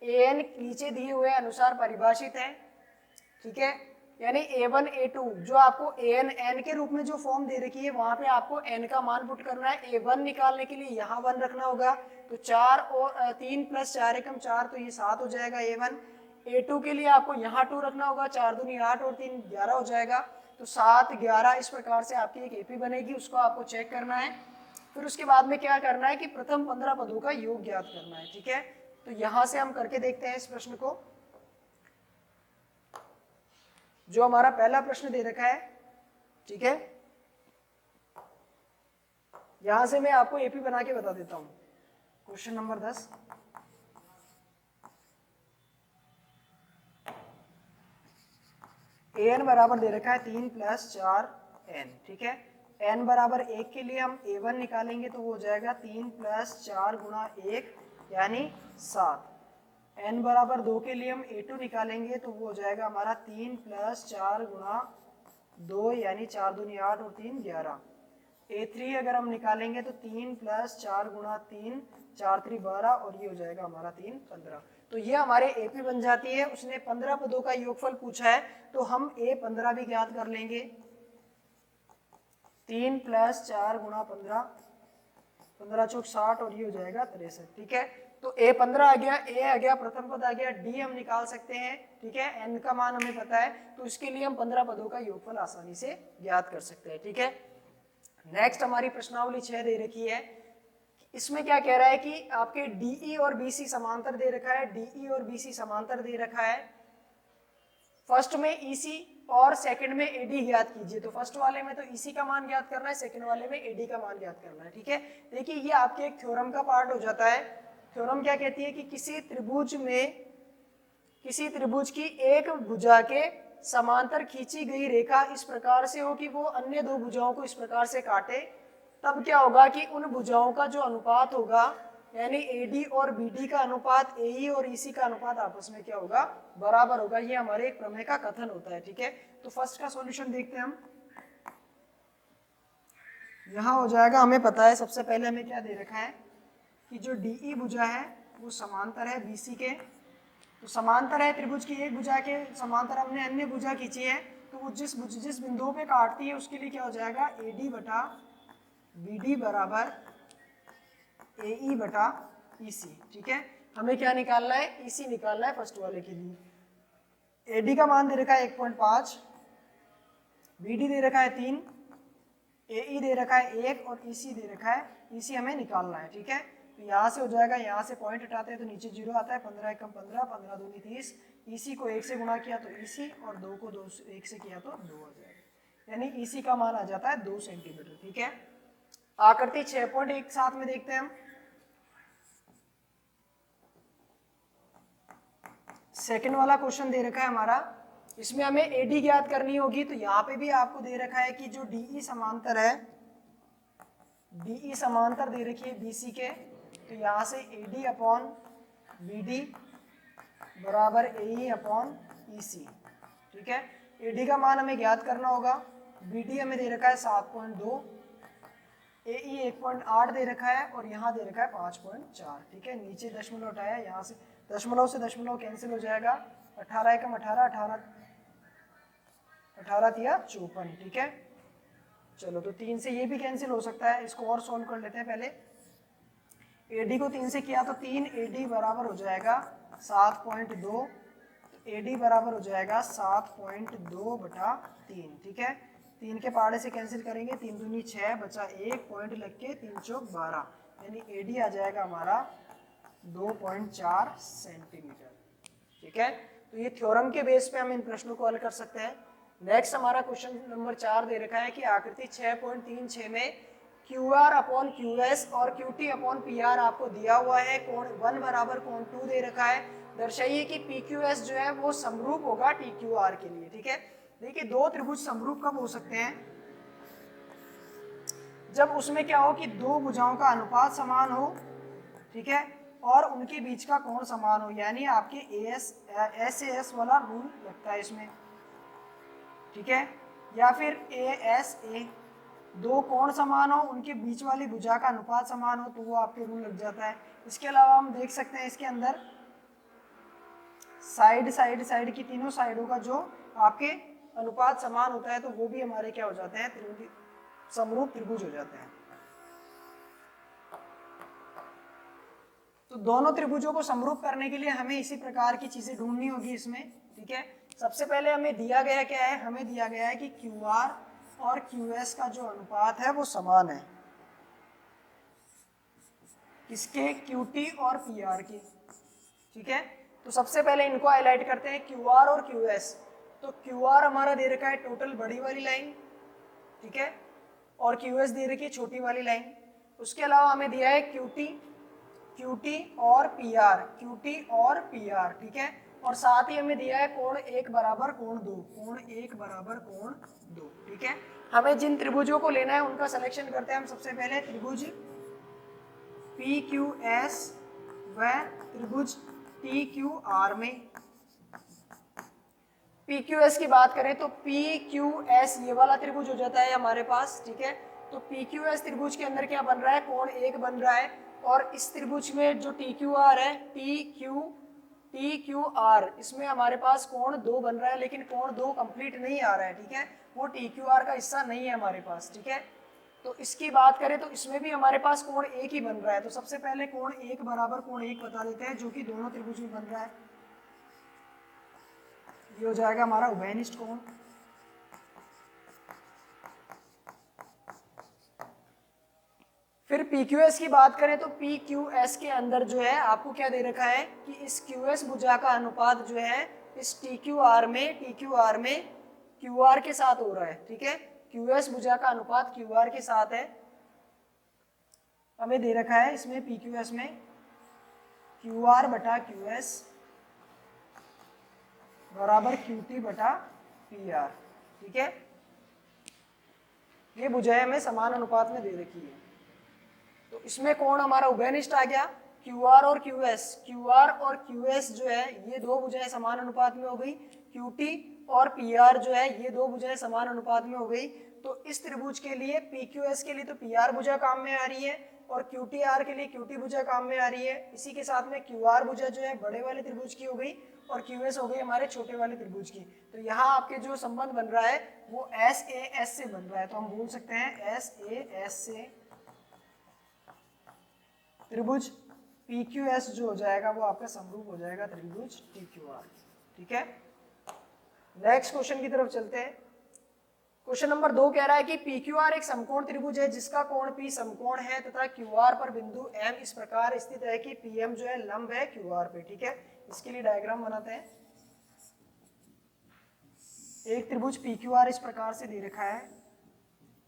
an नीचे दिए हुए अनुसार परिभाषित है। ठीक है, यानी a1 a2 जो आपको an n के रूप में जो फॉर्म दे रखी है वहां पे आपको n का मान पुट करना है। a1 निकालने के लिए यहाँ 1 रखना होगा, तो 4 और 3 प्लस 4 एकम 4, तो ये 7 हो जाएगा a1। a2 के लिए आपको यहाँ 2 रखना होगा, 4 दूनी 8 और 3 11 हो जाएगा, तो 7 11 इस प्रकार से आपकी एक AP बनेगी, उसको आपको चेक करना है। फिर उसके बाद में क्या करना है कि प्रथम 15 पदों का योग ज्ञात करना है। ठीक है, तो यहाँ से हम करके देखते हैं इस प्रश्न को। जो हमारा पहला प्रश्न दे रखा है, ठीक है, यहां से मैं आपको AP बना के बता देता हूं। क्वेश्चन नंबर 10, an बराबर दे रखा है 3 प्लस 4n। ठीक है, n बराबर 1 के लिए हम a1 निकालेंगे तो वो हो जाएगा 3 प्लस 4 गुणा 1 यानी 7। n बराबर 2 के लिए हम a2 निकालेंगे तो वो हो जाएगा हमारा 3 प्लस 4 गुणा 2 यानी 4 दूनी 8 और 3 11। a3 अगर हम निकालेंगे तो 3 प्लस 4 गुणा 3, 4 3 12 और ये हो जाएगा हमारा 3 15। तो ये हमारे AP बन जाती है। उसने 15 पदों का योगफल पूछा है तो हम a15 भी ज्ञात कर लेंगे। 3 प्लस 4 गुणा 15, 15 चौक 60 और ये हो जाएगा 63। ठीक है, तो a15 आ गया, a आ गया, प्रथम पद आ गया, d हम निकाल सकते हैं। ठीक है, n का मान हमें पता है तो इसके लिए हम 15 पदों का योगफल आसानी से ज्ञात कर सकते हैं। ठीक है, नेक्स्ट हमारी प्रश्नावली 6 दे रखी है। इसमें क्या कह रहा है कि आपके DE और BC समांतर दे रखा है, DE और BC समांतर दे रखा है। फर्स्ट में EC और सेकंड में AD ज्ञात कीजिए। तो फर्स्ट वाले में तो EC का मान ज्ञात करना है, सेकंड वाले में AD का मान ज्ञात करना है। ठीक है, देखिए ये आपके एक थ्योरम का पार्ट हो जाता है। थ्योरम क्या कहती है कि किसी त्रिभुज की एक भुजा के समांतर खींची गई रेखा इस प्रकार से हो कि वो अन्य दो भुजाओं को इस प्रकार से काटे, तब क्या होगा कि उन भुजाओं का जो अनुपात होगा यानी AD और BD का अनुपात AE और EC का अनुपात आपस में क्या होगा, बराबर होगा। ये हमारे एक प्रमेय का कथन होता है। ठीक है, तो फर्स्ट का सॉल्यूशन देखते हैं हम। यहाँ हो जाएगा, हमें पता है सबसे पहले हमें क्या दे रखा है कि जो DE भुजा है वो समांतर है BC के। तो समांतर है त्रिभुज की एक भुजा के समांतर हमने अन्य भुजा खींची है, तो वो जिस बिंदु पे काटती है उसके लिए क्या हो जाएगा AD बटा BD बराबर AE बटा EC। ठीक है, हमें क्या निकालना है, EC निकालना है फर्स्ट वाले के लिए। AD का मान दे रखा है 1.5, BD दे रखा है 3, AE दे रखा है 1 और EC दे रखा है, EC हमें निकालना है। ठीक है, तो यहाँ से हो जाएगा, यहाँ से पॉइंट हटाते हैं तो नीचे 0 आता है, 15 एकम 15, 15 दूनी 30, EC को 1 से गुणा किया तो EC और 2 को 1 से किया तो 2 आ जाएगा, यानी EC का मान आ जाता है 2 सेंटीमीटर। ठीक है, आकृति 6.1 साथ में देखते हैं हम। सेकंड वाला क्वेश्चन दे रखा है हमारा, इसमें हमें AD ज्ञात करनी होगी। तो यहाँ पे भी आपको दे रखा है कि जो DE समांतर है, DE समांतर दे रखी है BC के, तो यहाँ से AD अपॉन BD बराबर AE अपॉन EC। ठीक है, AD का मान हमें ज्ञात करना होगा, BD हमें दे रखा है 7.2, AE 1.8 दे रखा है और यहाँ दे रखा है 5.4, ठीक है। नीचे दशमलव हटाया, यहाँ से दशमलव कैंसिल हो जाएगा, 18 एकम 18, 18 तिया 54, ठीक है। चलो तो 3 से ये भी कैंसिल हो सकता है, इसको और सोल्व कर लेते हैं पहले। AD को 3 से किया तो 3 AD बराबर हो जाएगा 7.2, AD बराबर हो जाएगा 7.2 बटा 3, ठीक है। 3 के पहाड़े से कैंसिल करेंगे, 3 दूनी 6 बचा 1 पॉइंट लग के 3 चौक 12, यानी AD आ जाएगा हमारा 2.4 सेंटीमीटर, ठीक है। तो ये थ्योरम के बेस पे हम इन प्रश्नों को हल कर सकते हैं। नेक्स्ट हमारा क्वेश्चन नंबर 4 दे रखा है कि आकृति 6.36 में QR अपॉन QS और QT अपॉन PR आपको दिया हुआ है, कोण 1 बराबर कोण 2 दे रखा है। दर्शाइए कि PQS जो है वो समरूप होगा TQR के लिए, ठीक है। देखिए दो त्रिभुज समरूप कब हो सकते हैं, जब उसमें क्या हो कि दो भुजाओं का अनुपात समान हो, ठीक है, और उनके बीच का कोण समान हो, यानी आपके SAS वाला रूल लगता है इसमें, ठीक है। या फिर ASA, दो कोण समान हो, उनके बीच वाली भुजा का अनुपात समान हो, तो वो आपके रूल लग जाता है। इसके अलावा हम देख सकते हैं इसके अंदर साइड की तीनों साइडों का जो आपके अनुपात समान होता है, तो वो भी हमारे क्या हो जाते हैं, समरूप त्रिभुज हो जाते हैं। तो दोनों त्रिभुजों को समरूप करने के लिए हमें इसी प्रकार की चीजें ढूंढनी होगी इसमें, ठीक है। सबसे पहले हमें दिया गया क्या है, हमें दिया गया है कि QR और QS का जो अनुपात है वो समान है, किसके, QT और PR के, ठीक है। तो सबसे पहले इनको हाईलाइट करते हैं, QR और QS। तो QR हमारा दे रखा है टोटल बड़ी वाली लाइन, ठीक है, और QS दे रखी है छोटी वाली लाइन। उसके अलावा हमें दिया है QT और PR, ठीक है। और साथ ही हमें दिया है कोण 1 बराबर कोण 2, ठीक है। हमें जिन त्रिभुजों को लेना है उनका सिलेक्शन करते हैं हम। सबसे पहले त्रिभुज PQS व त्रिभुज TQR में। PQS की बात करें तो PQS ये वाला त्रिभुज हो जाता है हमारे पास, ठीक है। तो PQS त्रिभुज के अंदर क्या बन रहा है, कोण 1 बन रहा है, और इस त्रिभुज में जो TQR है, TQR इसमें हमारे पास कोण 2 बन रहा है, लेकिन कोण 2 कंप्लीट नहीं आ रहा है, ठीक है, वो TQR का हिस्सा नहीं है हमारे पास, ठीक है। तो इसकी बात करें तो इसमें भी हमारे पास कोण 1 ही बन रहा है। तो सबसे पहले कोण 1 बराबर कोण 1 बता देते हैं, जो कि दोनों त्रिभुज में बन रहा है। ये हो जाएगा हमारा उभयनिष्ठ कोण। फिर PQS की बात करें तो PQS के अंदर जो है आपको क्या दे रखा है कि इस QS भुजा का अनुपात जो है इस TQR में QR के साथ हो रहा है, ठीक है। QS भुजा का अनुपात QR के साथ है, हमें दे रखा है इसमें PQS में QR बटा QS बराबर QT बटा PR, ठीक है। ये भुजाएं हमें समान अनुपात में दे रखी है। तो इसमें कोण हमारा उभयनिष्ठ आ गया, QR और QS जो है ये दो भुजाएं समान अनुपात में हो गई, QT और PR जो है ये दो भुजाएं समान अनुपात में हो गई। तो इस त्रिभुज के लिए PQS के लिए तो PR भुजा काम में आ रही है, और QTR के लिए QT भुजा काम में आ रही है। इसी के साथ में QR भुजा जो है बड़े वाले त्रिभुज की हो गई, और QS हो गई हमारे छोटे वाले त्रिभुज की। तो यहाँ आपके जो संबंध बन रहा है वो SAS से बन रहा है, तो हम बोल सकते हैं SAS से त्रिभुज PQS जो हो जाएगा वो आपका समरूप हो जाएगा त्रिभुज TQR, ठीक है। नेक्स्ट क्वेश्चन की तरफ चलते हैं। क्वेश्चन नंबर 2 कह रहा है कि PQR एक समकोण त्रिभुज है जिसका कोण P समकोण है तथा QR पर बिंदु M इस प्रकार स्थित है कि PM जो है लंब है QR पे, ठीक है। इसके लिए डायग्राम बनाते हैं। एक त्रिभुज PQR इस प्रकार से दे रखा है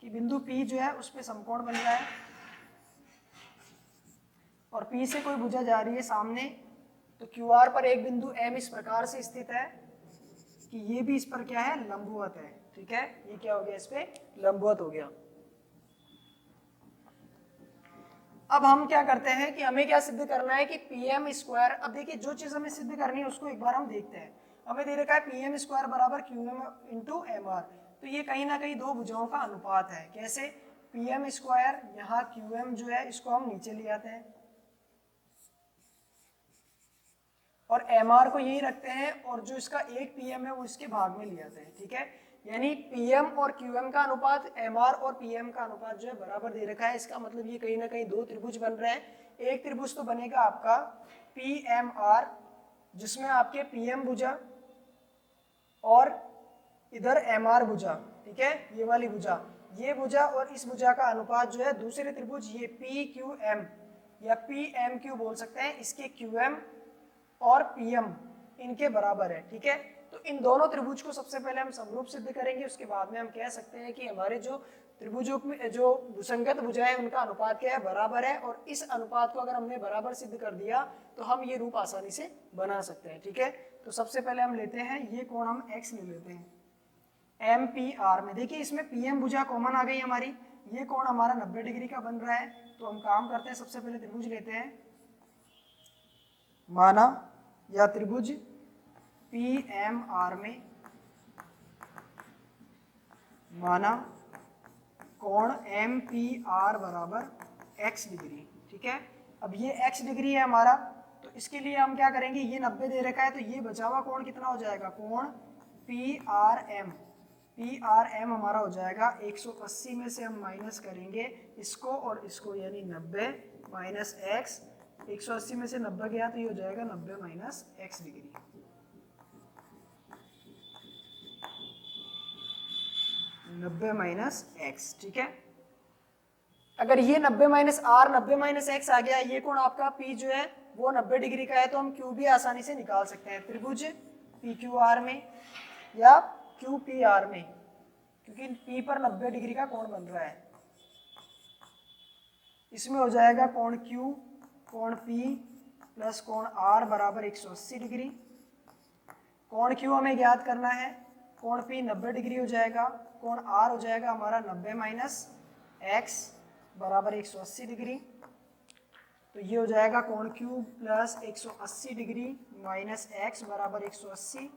कि बिंदु P जो है उस पे समकोण बन रहा है, और P से कोई भुजा जा रही है सामने, तो QR पर एक बिंदु M इस प्रकार से स्थित है कि ये भी इस पर क्या है, लंबवत है, ठीक है। ये क्या हो गया, इस पे लंबवत हो गया। अब हम क्या करते हैं कि हमें क्या सिद्ध करना है कि PM स्क्वायर। अब देखिए जो चीज हमें सिद्ध करनी है उसको एक बार हम देखते हैं। हमें दे रखा है PM स्क्वायर बराबर QM इंटू MR। तो ये कहीं ना कहीं दो भुजाओं का अनुपात है। कैसे, पी एम स्क्वायर, यहाँ क्यू एम जो है इसको हम नीचे ले आते हैं और एम आर को यही रखते हैं और जो इसका एक पी एम है वो इसके भाग में ले आते हैं। ठीक है, यानी पी एम और क्यू एम का अनुपात एम आर और पी एम का अनुपात जो है बराबर दे रखा है। इसका मतलब ये कहीं ना कहीं दो त्रिभुज बन रहे हैं। एक त्रिभुज तो बनेगा आपका पी एम आर, जिसमें आपके पी एम भुजा और इधर एम आर भुजा, ठीक है, ये वाली भुजा, ये भुजा और इस भुजा का अनुपात जो है दूसरे त्रिभुज ये पी क्यू एम या पी एम क्यू बोल सकते हैं, इसके क्यू एम और पी एम इनके बराबर है। ठीक है, तो इन दोनों त्रिभुज को सबसे पहले हम समरूप सिद्ध करेंगे, उसके बाद में हम कह सकते हैं कि हमारे जो त्रिभुजों में जो भुसंगत भुजाएं हैं उनका अनुपात क्या है, बराबर है। और इस अनुपात को अगर हमने बराबर सिद्ध कर दिया तो हम ये रूप आसानी से बना सकते हैं। ठीक है, तो सबसे पहले हम लेते हैं ये कोण हम x ले लेते हैं एम पी आर में। देखिए इसमें पी एम भुजा कॉमन आ गई हमारी, ये कोण हमारा 90 डिग्री का बन रहा है। तो हम काम करते हैं, सबसे पहले त्रिभुज लेते हैं, माना या त्रिभुज पी एम आर में माना कोण एम पी आर बराबर x डिग्री। ठीक है, अब ये x डिग्री है हमारा, तो इसके लिए हम क्या करेंगे, ये 90 दे रखा है तो ये बचा हुआ कोण कितना हो जाएगा, कोण पी आर एम हमारा हो जाएगा 180 में से हम माइनस करेंगे इसको और इसको, यानी 90 माइनस एक्स, 180 में से 90 गया तो ये हो जाएगा 90 माइनस एक्स डिग्री। नब्बे माइनस एक्स। ठीक है, अगर ये 90 माइनस आर 90 माइनस एक्स आ गया, ये कोण आपका पी जो है वो 90 डिग्री का है, तो हम क्यू भी आसानी से निकाल सकते हैं त्रिभुज पी क्यू आर में या क्यू पी आर में, क्योंकि पी पर 90 डिग्री का कोण बन रहा है। इसमें हो जाएगा कोण क्यू कोण पी प्लस कोण आर बराबर 180 डिग्री। कोण क्यू हमें ज्ञात करना है, कोण पी 90 डिग्री हो जाएगा, कोण आर हो जाएगा हमारा 90 माइनस एक्स बराबर 180 डिग्री। तो ये हो जाएगा कोण Q plus 180 degree minus x बराबर 180।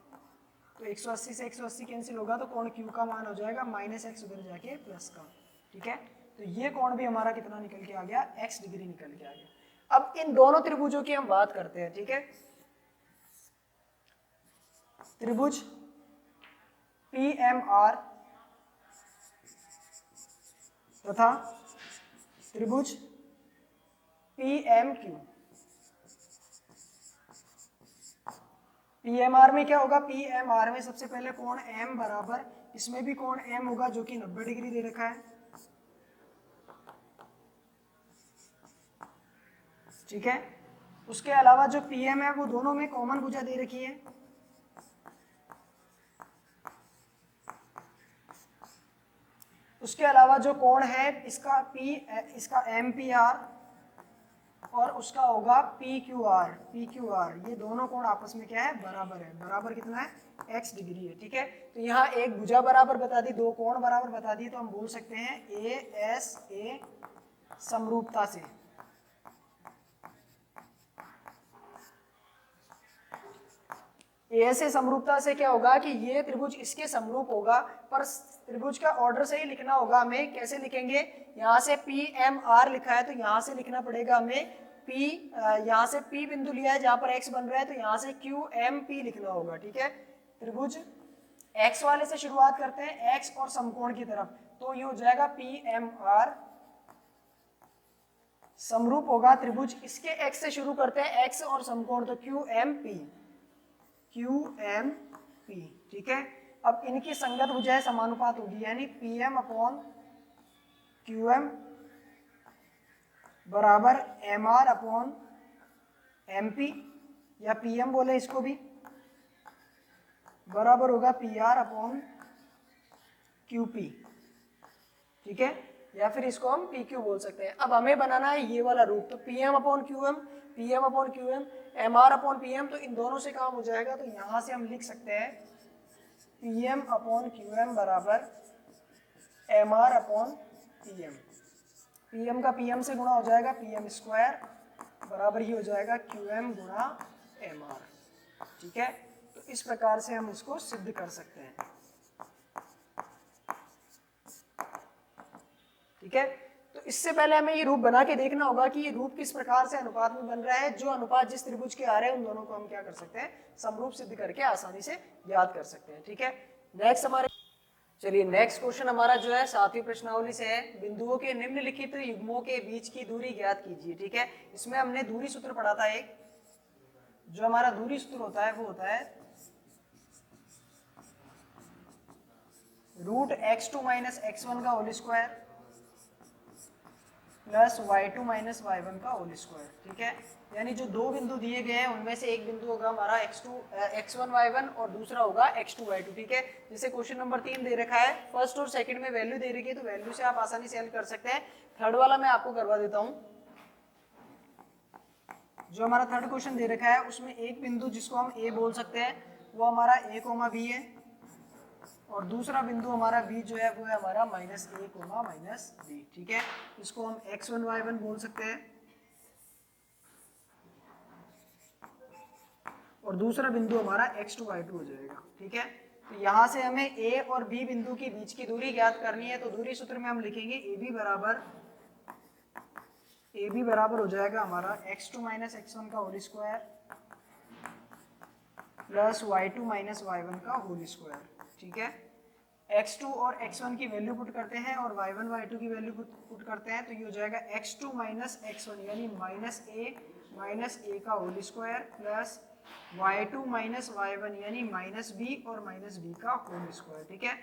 तो 180 से 180 कैंसिल होगा तो कोण क्यू का मान हो जाएगा माइनस एक्स उधर जाके प्लस का। ठीक है, तो ये कोण भी हमारा कितना निकल के आ गया, x डिग्री निकल के आ गया। अब इन दोनों त्रिभुजों की हम बात करते हैं। ठीक है, त्रिभुज पी एम आर तथा त्रिभुज P M Q. P M R में क्या होगा, पी एम आर में सबसे पहले कोण m बराबर, इसमें भी कोण m होगा जो कि 90 डिग्री दे रखा है। ठीक है, उसके अलावा जो पी एम है वो दोनों में कॉमन भुजा दे रखी है। उसके अलावा जो कोण है इसका एम पी आर और उसका होगा पी क्यू आर। ये दोनों कोण आपस में क्या है, बराबर है। बराबर कितना है, x डिग्री है। ठीक है, तो यहाँ एक भुजा बराबर बता दी, दो कोण बराबर बता दिए, तो हम बोल सकते हैं ए एस ए समरूपता से। ए से समरूपता से क्या होगा कि ये त्रिभुज इसके समरूप होगा, पर त्रिभुज का ऑर्डर से ही लिखना होगा हमें। कैसे लिखेंगे, यहाँ से पी एम आर लिखा है तो यहाँ से लिखना पड़ेगा हमें P, यहाँ से P बिंदु लिया है जहाँ पर x बन रहा है, तो यहाँ से क्यू एम पी लिखना होगा। ठीक है, त्रिभुज x वाले से शुरुआत करते हैं, x और समकोण की तरफ, तो ये हो जाएगा पी एम आर समरूप होगा त्रिभुज इसके x से शुरू करते हैं, x और समकोण, तो क्यू एम पी। ठीक है, अब इनकी संगत भुजाएं समानुपात होगी, यानी P M upon Q M बराबर M R upon M P, या पी एम बोले इसको भी, बराबर होगा P R upon Q P. ठीक है, या फिर इसको हम पी क्यू बोल सकते हैं। अब हमें बनाना है ये वाला रूप, तो P M upon Q M M R upon P M, तो इन दोनों से काम हो जाएगा। तो यहाँ से हम लिख सकते हैं P M upon Q M बराबर M R upon P M. P M का पी एम से गुणा हो जाएगा पी एम स्क्वायर बराबर ही हो जाएगा क्यू एम गुणा एम आर। ठीक है, तो इस प्रकार से हम इसको सिद्ध कर सकते हैं। ठीक ठीक है। तो इससे पहले हमें ये रूप बना के देखना होगा कि ये रूप किस प्रकार से अनुपात में बन रहा है। जो अनुपात जिस त्रिभुज के आ रहे हैं उन दोनों को हम क्या कर सकते हैं, समरूप सिद्ध करके आसानी से याद कर सकते हैं, ठीक है। नेक्स्ट हमारे चलिए नेक्स्ट क्वेश्चन हमारा जो है 7वीं प्रश्नावली से है, बिंदुओं के निम्नलिखित युग्मों के बीच की दूरी ज्ञात कीजिए, ठीक है। इसमें हमने दूरी सूत्र पढ़ा था एक, जो हमारा दूरी सूत्र होता है वो होता है रूट x2 माइनस x1 का whole square plus y2 minus y1 का होल स्क्वायर, ठीक है। यानी जो दो बिंदु दिए गए हैं उनमें से एक बिंदु होगा हमारा x1 y1 और दूसरा होगा x2 y2, ठीक है। जैसे क्वेश्चन नंबर 3 दे रखा है, फर्स्ट और सेकंड में वैल्यू दे रखी है तो वैल्यू से आप आसानी से हल कर सकते हैं। थर्ड वाला मैं आपको करवा देता हूं। जो हमारा थर्ड क्वेश्चन दे रखा है उसमें एक बिंदु जिसको हम a बोल सकते हैं वो हमारा a, b है, और दूसरा बिंदु हमारा b जो है वो है हमारा -a, -b, ठीक है। इसको हम x1 y1 बोल सकते हैं, और दूसरा बिंदु हमारा x2 y2 हो जाएगा, ठीक है। तो यहाँ से हमें a और b बिंदु के बीच की दूरी ज्ञात करनी है। तो दूरी सूत्र में हम लिखेंगे ab बराबर हो जाएगा हमारा x2 माइनस x1 का whole square plus y2 minus y1 का होल स्क्वायर, ठीक है। x2 और x1 की वैल्यू पुट करते हैं और y1 y2 की वैल्यू पुट करते हैं, तो ये हो जाएगा x2 माइनस x1 यानी -a का whole square plus y2 minus y1 यानी -b और -b का होल स्क्वायर, ठीक है।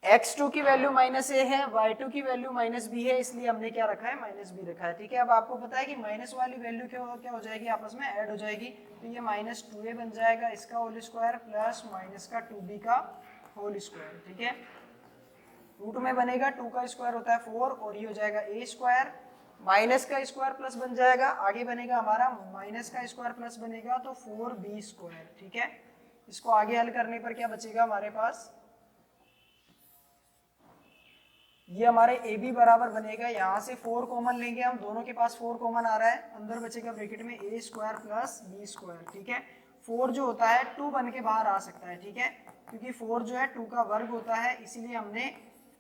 x2 की वैल्यू -a है, y2 की वैल्यू -b है, इसलिए हमने क्या रखा है, -b रखा है, ठीक है। अब आपको पता है कि माइनस वाली वैल्यू क्या हो जाएगी, आपस में ऐड हो जाएगी, तो ये -2a बन जाएगा इसका होल स्क्वायर प्लस माइनस का 2b का होल स्क्वायर, ठीक है। रूट में बनेगा 2 का स्क्वायर होता है 4 और ये हो जाएगा a स्क्वायर, माइनस का स्क्वायर प्लस बन जाएगा, आगे बनेगा हमारा माइनस का स्क्वायर प्लस बनेगा तो 4b स्क्वायर, ठीक है। इसको आगे हल करने पर क्या बचेगा हमारे पास, ये हमारे ए बी बराबर बनेगा, यहाँ से 4 कॉमन लेंगे हम, दोनों के पास 4 कॉमन आ रहा है, अंदर बचेगा ब्रैकेट में a square plus b square, ठीक है। 4 जो होता है 2 बन के बाहर आ सकता है, ठीक है, क्योंकि 4 जो है 2 का वर्ग होता है, इसीलिए हमने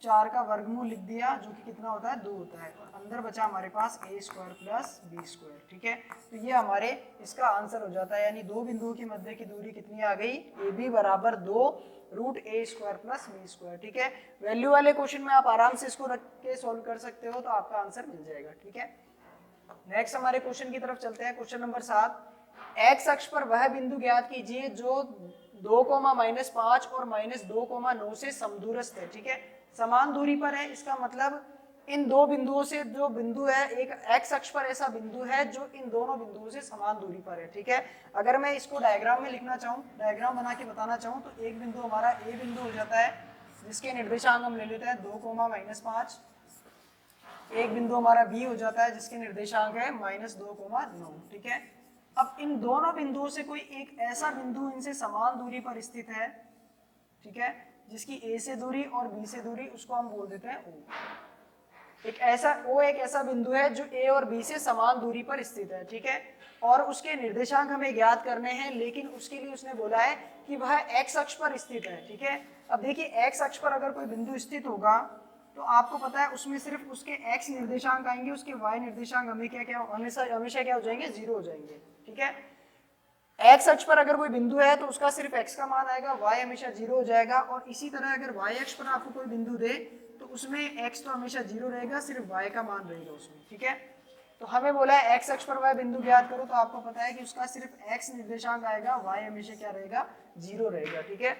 4 का वर्गमूल लिख दिया जो कि कितना होता है 2 होता है, और अंदर बचा हमारे पास a square plus b square, ठीक है। तो ये हमारे इसका आंसर हो जाता है, यानी दो बिंदुओं के मध्य की दूरी कितनी आ गई, ए बी बराबर 2 root a square plus b square, ठीक है। वैल्यू वाले क्वेश्चन में आप आराम से इसको रख के सॉल्व कर सकते हो तो आपका आंसर मिल जाएगा, ठीक है। नेक्स्ट हमारे क्वेश्चन की तरफ चलते हैं। क्वेश्चन नंबर 7, x अक्ष पर वह बिंदु ज्ञात कीजिए जो 2, -5 और -2, 9 से समदूरस्थ है, ठीक है, समान दूरी पर है। इसका मतलब इन दो बिंदुओं से जो बिंदु है, एक x अक्ष पर ऐसा बिंदु है जो इन दोनों बिंदुओं से समान दूरी पर है, ठीक है। अगर मैं इसको डायग्राम में लिखना चाहूँ, डायग्राम बना के बताना चाहूँ, तो एक बिंदु हमारा a बिंदु हो जाता है जिसके निर्देशांक हम ले लेते हैं 2, -5। एक बिंदु हमारा b हो जाता है जिसके निर्देशांक है -2, 9, ठीक है। अब इन दोनों बिंदुओं से कोई एक ऐसा बिंदु इनसे समान दूरी पर स्थित है, ठीक है, जिसकी a से दूरी और b से दूरी, उसको हम बोल देते हैं o। एक ऐसा बिंदु है जो a और b से समान दूरी पर स्थित है, ठीक है, और उसके निर्देशांक हमें ज्ञात करने हैं, लेकिन उसके लिए उसने बोला है कि वह x अक्ष पर स्थित है, ठीक है। अब देखिए x अक्ष पर अगर कोई बिंदु स्थित होगा तो आपको पता है उसमें सिर्फ उसके x निर्देशांक आएंगे, उसके y निर्देशांक हमें क्या हमेशा क्या हो जाएंगे, 0 हो जाएंगे, ठीक है। x अक्ष पर अगर कोई बिंदु है तो उसका सिर्फ x का मान आएगा, y हमेशा 0 हो जाएगा, और इसी तरह अगर y अक्ष पर आपको कोई बिंदु दे तो उसमें x तो हमेशा 0 रहेगा, सिर्फ y का मान रहेगा उसमें, ठीक है। तो हमें बोला है x अक्ष पर वह बिंदु ज्ञात करो, तो आपको पता है कि उसका सिर्फ x निर्देशांक आएगा, y हमेशा क्या रहेगा, 0 रहेगा, ठीक है।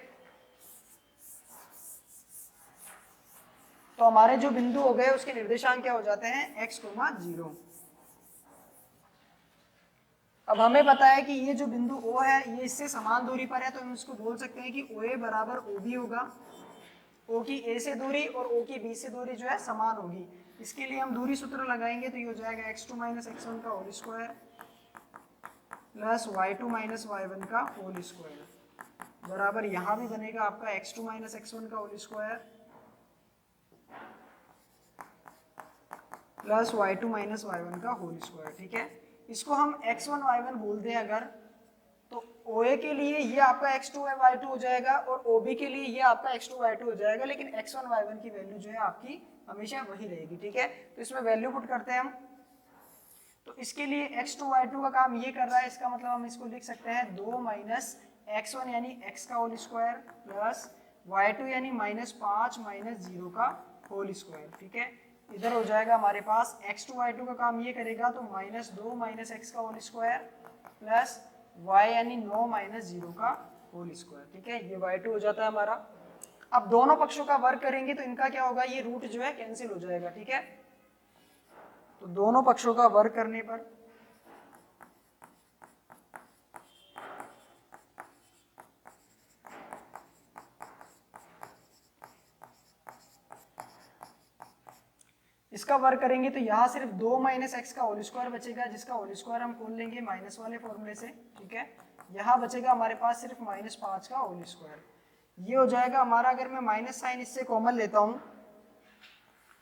तो हमारे जो बिंदु हो गए उसके निर्देशांक क्या हो जाते हैं, x, 0। अब हमें पता है कि ये जो बिंदु O है ये इससे समान दूरी पर है, तो हम इसको बोल सकते हैं कि OA बराबर OB होगा। O की A से दूरी और O की B से दूरी जो है समान होगी। इसके लिए हम दूरी सूत्र लगाएंगे, तो ये हो जाएगा x2 माइनस x1 का whole square plus y2 minus y1 का होल स्क्वायर बराबर, यहाँ भी बनेगा आपका x2 माइनस x1 का whole square plus y2 minus y1 का होल स्क्वायर, ठीक है। इसको हम x1 y1 बोल दें अगर, तो OA के लिए ये आपका x2 y2 हो जाएगा और OB के लिए ये आपका x2 y2 हो जाएगा, लेकिन x1 y1 की वैल्यू जो है आपकी हमेशा वही रहेगी, ठीक है। तो इसमें वैल्यू पुट करते हैं हम। तो इसके लिए x2 y2 का काम ये कर रहा है, इसका मतलब हम इसको लिख सकते हैं 2 माइनस x1 यानी x का होल स्क्वायर प्लस y2 यानी -5 माइनस 0 का होल स्क्वायर, ठीक है। इधर हो जाएगा हमारे पास x2 y2 का काम ये करेगा, तो -2 माइनस x का होल स्क्वायर प्लस y यानी 9 माइनस 0 का होल स्क्वायर, ठीक है। ये y2 हो जाता है हमारा। अब दोनों पक्षों का वर्ग करेंगे तो इनका क्या होगा, ये रूट जो है कैंसिल हो जाएगा, ठीक है। तो दोनों पक्षों का वर्ग करने पर इसका वर्ग करेंगे तो यहाँ सिर्फ 2 माइनस एक्स का होल स्क्वायर बचेगा, जिसका होल स्क्वायर हम खोल लेंगे माइनस वाले फॉर्मूले से, ठीक है। यहाँ बचेगा हमारे पास सिर्फ -5 का होल स्क्वायर। ये हो जाएगा हमारा, अगर मैं माइनस साइन इससे कॉमन लेता हूँ,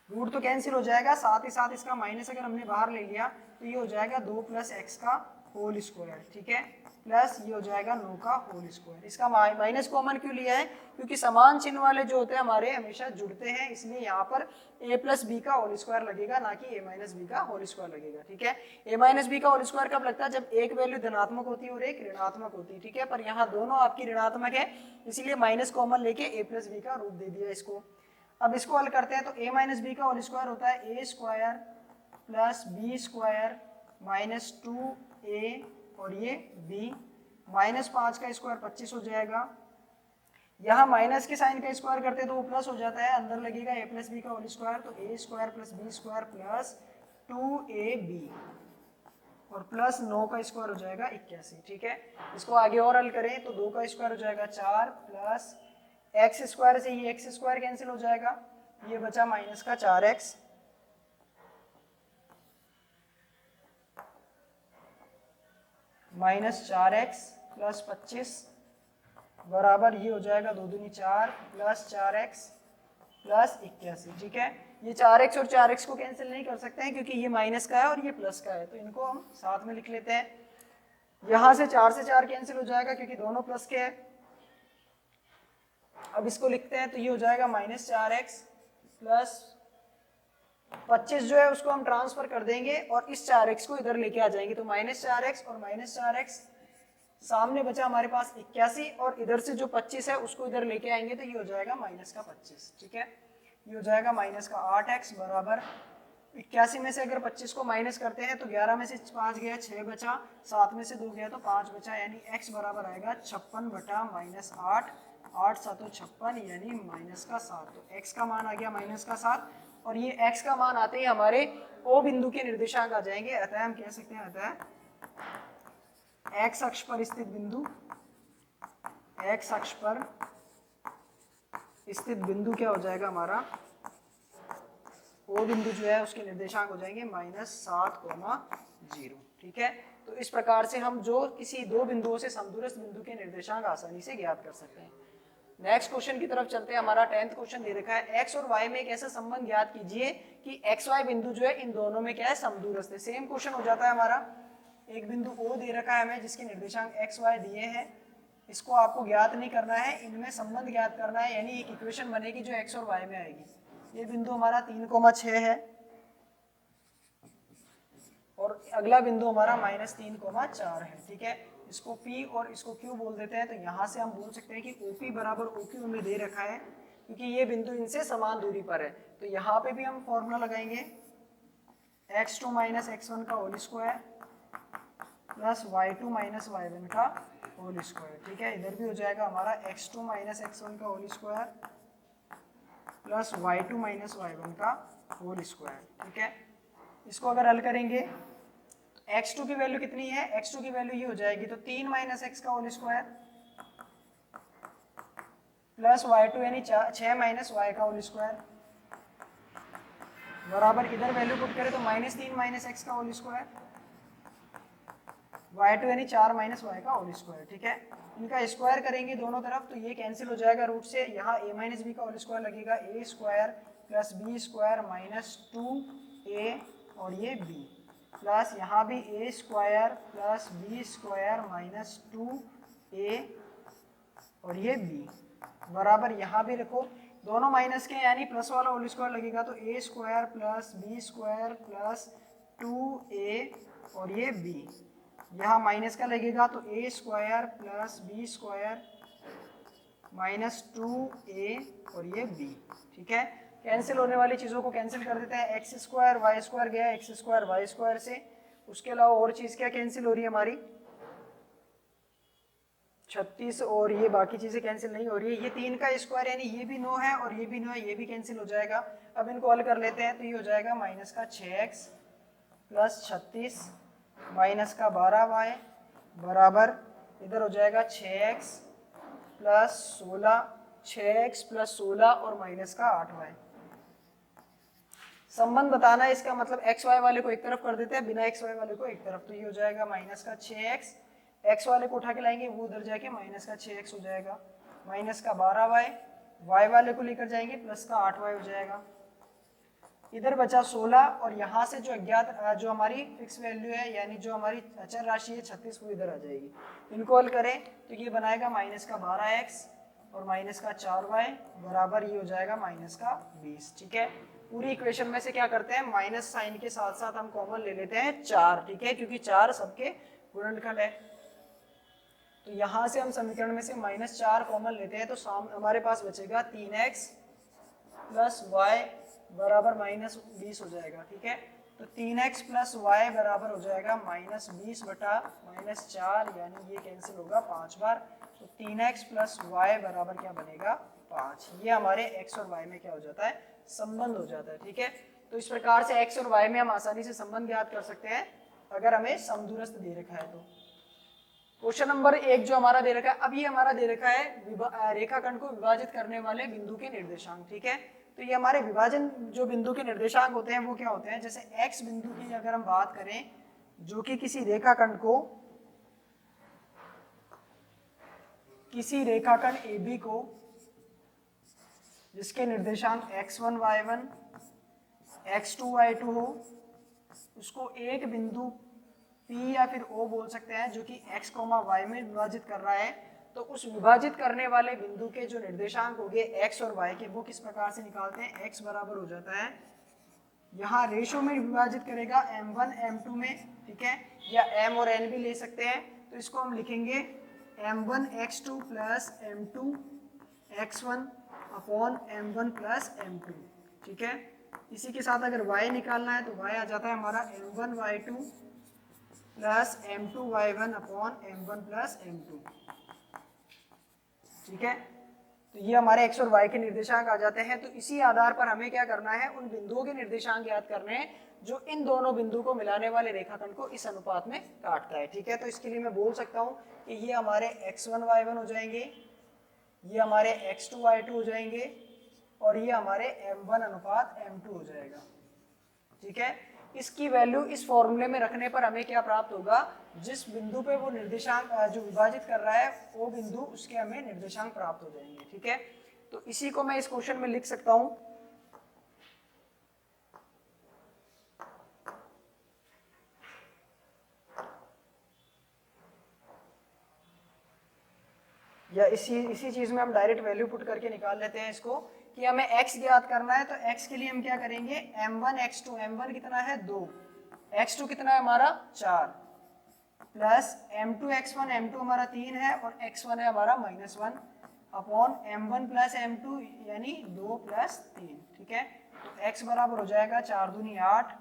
रूट तो कैंसिल हो जाएगा, साथ ही साथ इसका माइनस अगर हमने बाहर ले लिया तो ये हो जाएगा 2 प्लस एक्स का होल स्क्वायर, ठीक है, प्लस ये हो जाएगा 9 का होल स्क्वायर। इसका माइनस कॉमन क्यों लिया है, क्योंकि समान चिन्ह वाले जो होते हैं हमारे हमेशा जुड़ते हैं, इसलिए यहाँ पर a प्लस बी का होल स्क्वायर लगेगा, ना कि a माइनस बी का होल स्क्वायर लगेगा, ठीक है। a माइनस बी का होल स्क्वायर कब लगता है, जब एक वैल्यू धनात्मक होती है और एक ऋणात्मक होती है, ठीक है। पर यहाँ दोनों आपकी ऋणात्मक है, इसीलिए माइनस कॉमन लेके a प्लस बी का रूप दे दिया इसको। अब इसको हल करते हैं तो a माइनस बी का होल स्क्वायर होता है a square plus B square minus 2a और ये b, -5 का स्क्वायर 25 हो जाएगा। यहाँ माइनस के साइन का स्क्वायर करते हैं तो वो प्लस हो जाता है, अंदर लगेगा a प्लस बी का होल स्क्वायर, तो a square plus B square plus 2ab और प्लस 9 का स्क्वायर हो जाएगा 81, ठीक है। इसको आगे और हल करें तो 2 का स्क्वायर हो जाएगा 4 प्लस एक्स स्क्वायर से ये एक्स स्क्वायर कैंसिल हो जाएगा, ये बचा माइनस का 4x -4x प्लस 25 बराबर ये हो जाएगा 2 दूनी 4 प्लस 4x प्लस 81, ठीक है। ये 4x और 4x को कैंसिल नहीं कर सकते हैं क्योंकि ये माइनस का है और ये प्लस का है, तो इनको हम साथ में लिख लेते हैं। यहाँ से 4 से 4 कैंसिल हो जाएगा क्योंकि दोनों प्लस के हैं। अब इसको लिखते हैं तो ये हो जाएगा -4x प्लस 25 जो है उसको हम ट्रांसफर कर देंगे और इस 4x को इधर लेके आ जाएंगे, तो -4x और -4x, सामने बचा हमारे पास 81 और इधर से जो 25 है उसको इधर लेके आएंगे तो ये हो जाएगा -25, ठीक है। ये हो जाएगा -8x बराबर 81 में से अगर 25 को माइनस करते हैं तो 11 में से 5 गया 6 बचा, 7 में से 2 गया तो 5 बचा, यानी x बराबर आएगा 56 बटा -8, 8 7 56 यानी -7, तो x का मान आ गया -7 और ये x का मान आते ही हमारे O बिंदु के निर्देशांक आ जाएंगे। अतः हम कह सकते हैं अतः x अक्ष पर स्थित बिंदु, x अक्ष पर स्थित बिंदु क्या हो जाएगा हमारा, O बिंदु जो है उसके निर्देशांक हो जाएंगे -7, 0, ठीक है। तो इस प्रकार से हम जो किसी दो बिंदुओं से समदूरस्थ बिंदु के निर्देशांक आसानी से ज्ञात कर सकते हैं। नेक्स्ट क्वेश्चन की तरफ चलते हैं। हमारा 10th क्वेश्चन दे रखा है, x और y में एक ऐसा संबंध ज्ञात कीजिए कि xy बिंदु जो है इन दोनों में क्या है, समदूरस्थ है। सेम क्वेश्चन हो जाता है हमारा, एक बिंदु O दे रखा है हमें जिसके निर्देशांक x y दिए हैं, इसको आपको ज्ञात नहीं करना है, इनमें संबंध ज्ञात करना है, यानी एक इक्वेशन बनेगी जो x और y में आएगी। ये बिंदु हमारा 3,6 है और अगला बिंदु हमारा -3,4 है, ठीक है। इसको P और इसको Q बोल देते हैं, तो यहाँ से हम बोल सकते हैं कि OP बराबर OQ हमें दे रखा है क्योंकि ये बिंदु इनसे समान दूरी पर है। तो यहाँ पे भी हम फॉर्मूला लगाएंगे x2 माइनस x1 का whole square plus y2 minus y1 का होल स्क्वायर, ठीक है। इधर भी हो जाएगा हमारा x2 माइनस x1 का whole square plus y2 minus y1 का होल स्क्वायर, ठीक है। इसको अगर हल करेंगे x2 की वैल्यू कितनी है, x2 की वैल्यू ये हो जाएगी, तो 3 माइनस x का होल स्क्वायर प्लस y2 यानी 6 माइनस y का होल स्क्वायर बराबर, इधर वैल्यू पुट करें तो -3 माइनस x का होल स्क्वायर, y2 यानी 4 माइनस y का होल स्क्वायर, ठीक है। इनका स्क्वायर करेंगे दोनों तरफ तो ये कैंसिल हो जाएगा रूट से, यहाँ a माइनस बी का होल स्क्वायर लगेगा, a square plus B square minus 2a और ये b, प्लस यहाँ भी A square plus B square minus 2a और ये b बराबर यहाँ भी लिखो, दोनों माइनस के यानी प्लस वाला होल स्क्वायर लगेगा तो A square plus B square plus 2a और ये b, यहाँ माइनस का लगेगा तो A square plus B square minus 2a और ये b। ठीक है, कैंसिल होने वाली चीज़ों को कैंसिल कर देते हैं, एक्स स्क्वायर वाई स्क्वायर गया एक्स स्क्वायर वाई स्क्वायर से, उसके अलावा और चीज़ क्या कैंसिल हो रही है हमारी 36 और ये बाकी चीज़ें कैंसिल नहीं हो रही है। ये 3 का स्क्वायर यानी ये भी 9 है और ये भी 9 है, ये भी कैंसिल हो जाएगा। अब इनको हल कर लेते हैं तो ये हो जाएगा माइनस का 6x प्लस 36 माइनस का 12y बराबर इधर हो जाएगा 6x प्लस 16, 6x प्लस 16 और माइनस का 8y। संबंध बताना है इसका मतलब एक्स वाई वाले को एक तरफ कर देते हैं, बिना एक्स वाई वाले को एक तरफ, तो ये हो जाएगा माइनस का 6x, एक्स वाले को उठा के लाएंगे वो उधर जाके माइनस का 6x हो जाएगा, माइनस का 12y, वाई वाले को लेकर जाएंगे प्लस का 8y हो जाएगा, इधर बचा 16 और यहाँ से जो अज्ञात जो हमारी फिक्स वैल्यू है यानी जो हमारी अचर राशि है 36 वो इधर आ जाएगी। इनको हल करें तो ये बनाएगा माइनस का 12x और माइनस का 4y बराबर ये हो जाएगा माइनस का 20। ठीक है, पूरी इक्वेशन में से क्या करते हैं माइनस साइन के साथ साथ हम कॉमन ले लेते हैं 4। ठीक है, क्योंकि 4 सबके गुणनफल है, तो यहाँ से हम समीकरण में से -4 कॉमन लेते हैं तो हमारे पास बचेगा 3x प्लस वाई बराबर -20 हो जाएगा। ठीक है, तो 3x प्लस वाई बराबर हो जाएगा -20 बटा -4 यानी ये कैंसिल होगा 5 बार, तो 3x प्लस वाई बराबर क्या बनेगा 5। ये हमारे x और y में क्या हो जाता है संबंध हो जाता है। ठीक है, तो इस प्रकार से x और y में हम आसानी से संबंध ज्ञात कर सकते हैं अगर हमें समदूरस्थ दे रखा है तो। क्वेश्चन नंबर 1 जो हमारा दे रखा है, अब ये हमारा दे रखा है रेखाखंड को विभाजित करने वाले बिंदु के निर्देशांक। ठीक है, तो ये हमारे विभाजन जो बिंदु के निर्देशांक होते हैं वो क्या होते हैं, जैसे x बिंदु की अगर हम बात करें जो कि किसी रेखाखंड AB को जिसके निर्देशांक x1 y1 x2 y2 हो, उसको एक बिंदु P या फिर O बोल सकते हैं जो कि x, y में विभाजित कर रहा है, तो उस विभाजित करने वाले बिंदु के जो निर्देशांक होंगे x और y के वो किस प्रकार से निकालते हैं। x बराबर हो जाता है, यहाँ रेशो में विभाजित करेगा m1 m2 में। ठीक है, या m और n भी ले सकते हैं, तो इसको हम लिखेंगे m1 x2 plus m2 x1 upon m1 plus m2। ठीक है, इसी के साथ अगर y निकालना है तो y आ जाता है हमारा m1 y2 plus m2 y1 upon m1 plus m2। ठीक है, तो ये हमारे x और y के निर्देशांक आ जाते हैं। तो इसी आधार पर हमें क्या करना है, उन बिंदुओं के निर्देशांक याद करने हैं जो इन दोनों बिंदु को मिलाने वाले रेखाखंड को इस अनुपात में काटता है। ठीक है, तो इसके लिए मैं बोल सकता हूँ कि ये हमारे x1 y1 हो जाएंगे, ये हमारे x2 y2 हो जाएंगे और ये हमारे m1 अनुपात m2 हो जाएगा। ठीक है, इसकी वैल्यू इस फॉर्मूले में रखने पर हमें क्या प्राप्त होगा, जिस बिंदु पे वो निर्देशांक जो विभाजित कर रहा है वो बिंदु उसके हमें निर्देशांक प्राप्त हो जाएंगे। ठीक है, तो इसी को मैं इस क्वेश्चन में लिख सकता हूं, या इसी चीज में हम डायरेक्ट वैल्यू पुट करके निकाल लेते हैं इसको कि हमें x ज्ञात करना है। तो x के लिए हम क्या करेंगे, m1 x2, m1 कितना है 2, x2 कितना है हमारा 4 प्लस m2 x1, m2 हमारा 3 है और x1 है हमारा -1 अपॉन m1 प्लस m2 यानी 2 प्लस 3। ठीक है, तो x बराबर हो जाएगा 4 दूनी 8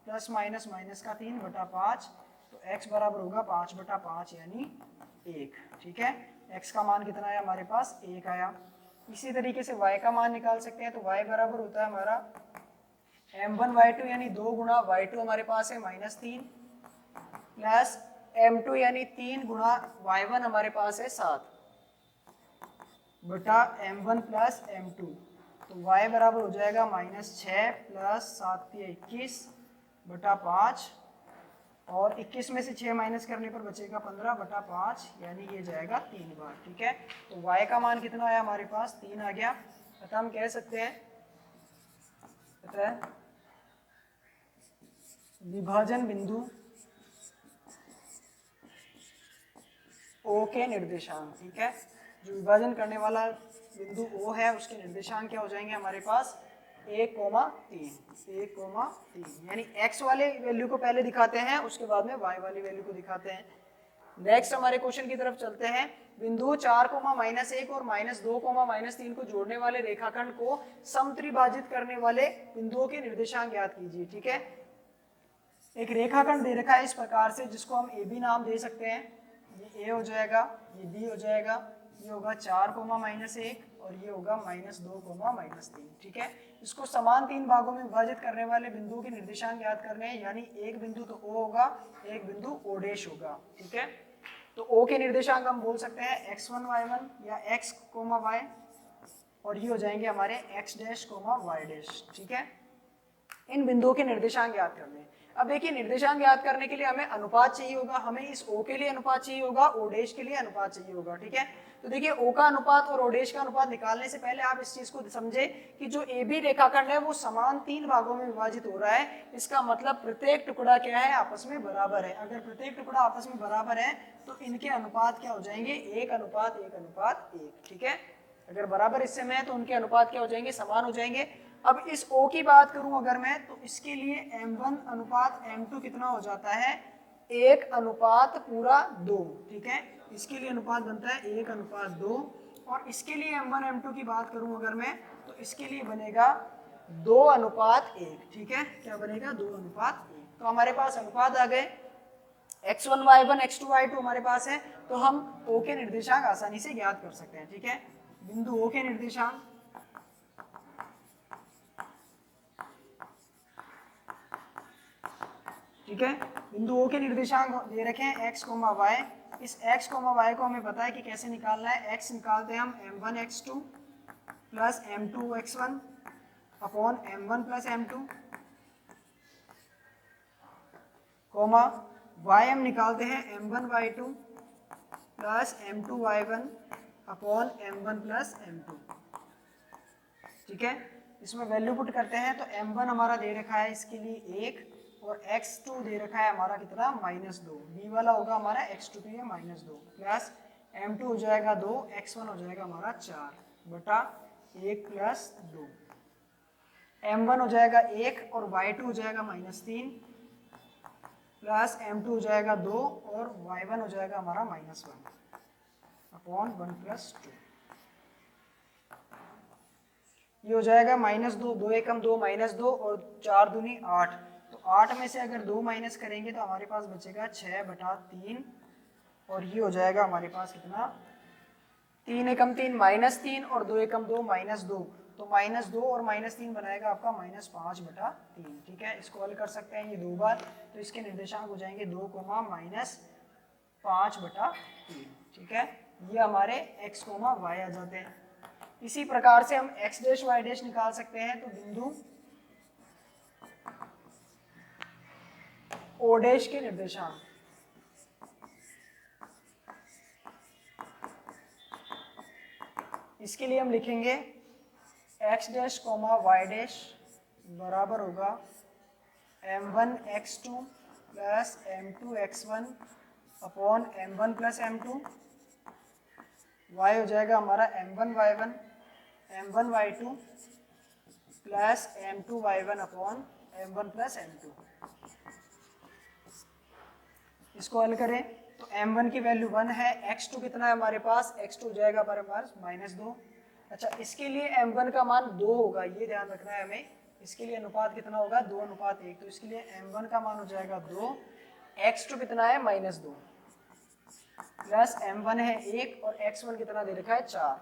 प्लस माइनस माइनस का 3 बटा 5, तो x बराबर होगा 5 बटा 5 यानी 1। ठीक है, x का मान कितना है हमारे पास 1 आया। इसी तरीके से y का मान निकाल सकते हैं, तो y बराबर होता है हमारा m1 y2 यानी 2 गुणा y2 हमारे पास है -3 प्लस m2 यानी 3 गुणा y1 हमारे पास है 7 बटा m1 प्लस m2, तो y बराबर हो जाएगा -6 प्लस 7 21 बटा 5 और 21 में से 6 माइनस करने पर बचेगा 15 बटा 5 यानी ये जाएगा 3 बार। ठीक है, तो y का मान कितना आया हमारे पास 3 आ गया। अतः हम कह सकते हैं विभाजन बिंदु ओ के निर्देशांक, ठीक है। जो विभाजन करने वाला बिंदु ओ है उसके निर्देशांक क्या हो जाएंगे हमारे पास 1,3 यानी x वाले वैल्यू को पहले दिखाते हैं, उसके बाद में y वाली वैल्यू को दिखाते हैं। नेक्स्ट हमारे क्वेश्चन की तरफ चलते हैं। बिंदु 4,-1 और -2,-3 को जोड़ने वाले रेखाखंड को समत्रिभाजित करने वाले बिंदुओं के निर्देशांक ज्ञात कीजिए, ठीक है। एक रेखाखंड दे रखा है इस प्रकार से, जिसको हम ए बी नाम दे सकते हैं। ये ए हो जाएगा, ये बी हो जाएगा, ये होगा 4,-1 और ये होगा -2,-3, ठीक है। इसको समान 3 भागों में विभाजित करने वाले बिंदुओं के निर्देशांक ज्ञात करने हैं, यानी एक बिंदु तो ओ होगा, एक बिंदु ओ डैश होगा, ठीक है। तो ओ के निर्देशांक हम बोल सकते हैं x1 y1 या x, y, और ये हो जाएंगे हमारे x डैश, y डैश, ठीक है। इन बिंदुओं के निर्देशांक ज्ञात करने हैं। अब देखिए निर्देशांक ज्ञात करने के लिए हमें अनुपात चाहिए होगा, हमें इस O के लिए अनुपात चाहिए होगा, O डैश के लिए अनुपात चाहिए होगा, ठीक है। तो देखिए O का अनुपात और O डैश का अनुपात निकालने से पहले आप इस चीज को समझे कि जो AB रेखाखंड है वो समान 3 भागों में विभाजित हो रहा है। इसका मतलब प्रत्येक टुकड़ा क्या है, आपस में बराबर है। अगर प्रत्येक टुकड़ा आपस में बराबर है तो इनके अनुपात क्या हो जाएंगे, 1:1:1, ठीक है। अगर बराबर हिस्से में है तो उनके अनुपात क्या हो जाएंगे, समान हो जाएंगे। अब इस O की बात करूं अगर मैं, तो इसके लिए m1 अनुपात m2 कितना हो जाता है, 1:2, ठीक है। इसके लिए अनुपात बनता है 1:2, और इसके लिए m1 m2 की बात करूं अगर मैं, तो इसके लिए बनेगा 2:1, ठीक है। क्या बनेगा, 2:1। तो हमारे पास अनुपात आ गए, x1 y1 x2 y2 हमारे पास है, तो हम O के निर्देशांक आसानी से ज्ञात कर सकते हैं, ठीक है। बिंदु O के निर्देशांक, ठीक है। बिंदु O के निर्देशांक दे रखे हैं x, y। इस x, y को हमें पता है कि कैसे निकालना है। x निकालते हैं हम m1 x2 plus m2 x1 upon m1 plus m2, y हम निकालते हैं m1 y2 plus m2 y1 upon m1 plus m2, ठीक है। इसमें वैल्यू पुट करते हैं तो m1 हमारा दे रखा है इसके लिए 1 और x2 दे रखा है हमारा कितना, -2। b वाला होगा हमारा x2 पे -2 प्लस m2 हो जाएगा 2, x1 हो जाएगा हमारा 4/1 प्लस 2, m1 हो जाएगा 1 और y2 हो जाएगा -3 प्लस m2 हो जाएगा 2 और y1 हो जाएगा हमारा -1 अपॉन 1 प्लस 2। ये हो जाएगा -2, 2 एकम 2 -2 और 4 दूनी 8। तो 8 में से अगर 2 माइनस करेंगे तो हमारे पास बचेगा 6/3, और ये हो जाएगा हमारे पास कितना, 3 एकम 3 -3 और 2 एकम 2 -2। तो -2 और -3 बनाएगा आपका -5/3, ठीक है। इसको हल कर सकते हैं ये 2 बार, तो इसके निर्देशांक हो जाएंगे 2, -5/3, ठीक है। ये हमारे x, y आ जाते हैं। इसी प्रकार से हम x डैश y डैश निकाल सकते हैं। तो बिंदु O डैश के निर्देशांक, इसके लिए हम लिखेंगे x डैश, y डैश बराबर होगा m1 x2 plus m2 x1 upon m1 plus m2, y हो जाएगा हमारा m1 y1 m1 y2 plus m2 y1 upon m1 plus m2। इसको हल करें तो m1 की वैल्यू 1 है, x2 कितना है हमारे पास, x2 हो जाएगा हमारे पास -2। अच्छा, इसके लिए m1 का मान 2 होगा, ये ध्यान रखना है हमें। इसके लिए अनुपात कितना होगा, 2:1। तो इसके लिए m1 का मान हो जाएगा 2, x2 कितना है -2 प्लस m1 है 1 और x1 कितना दे रखा है 4,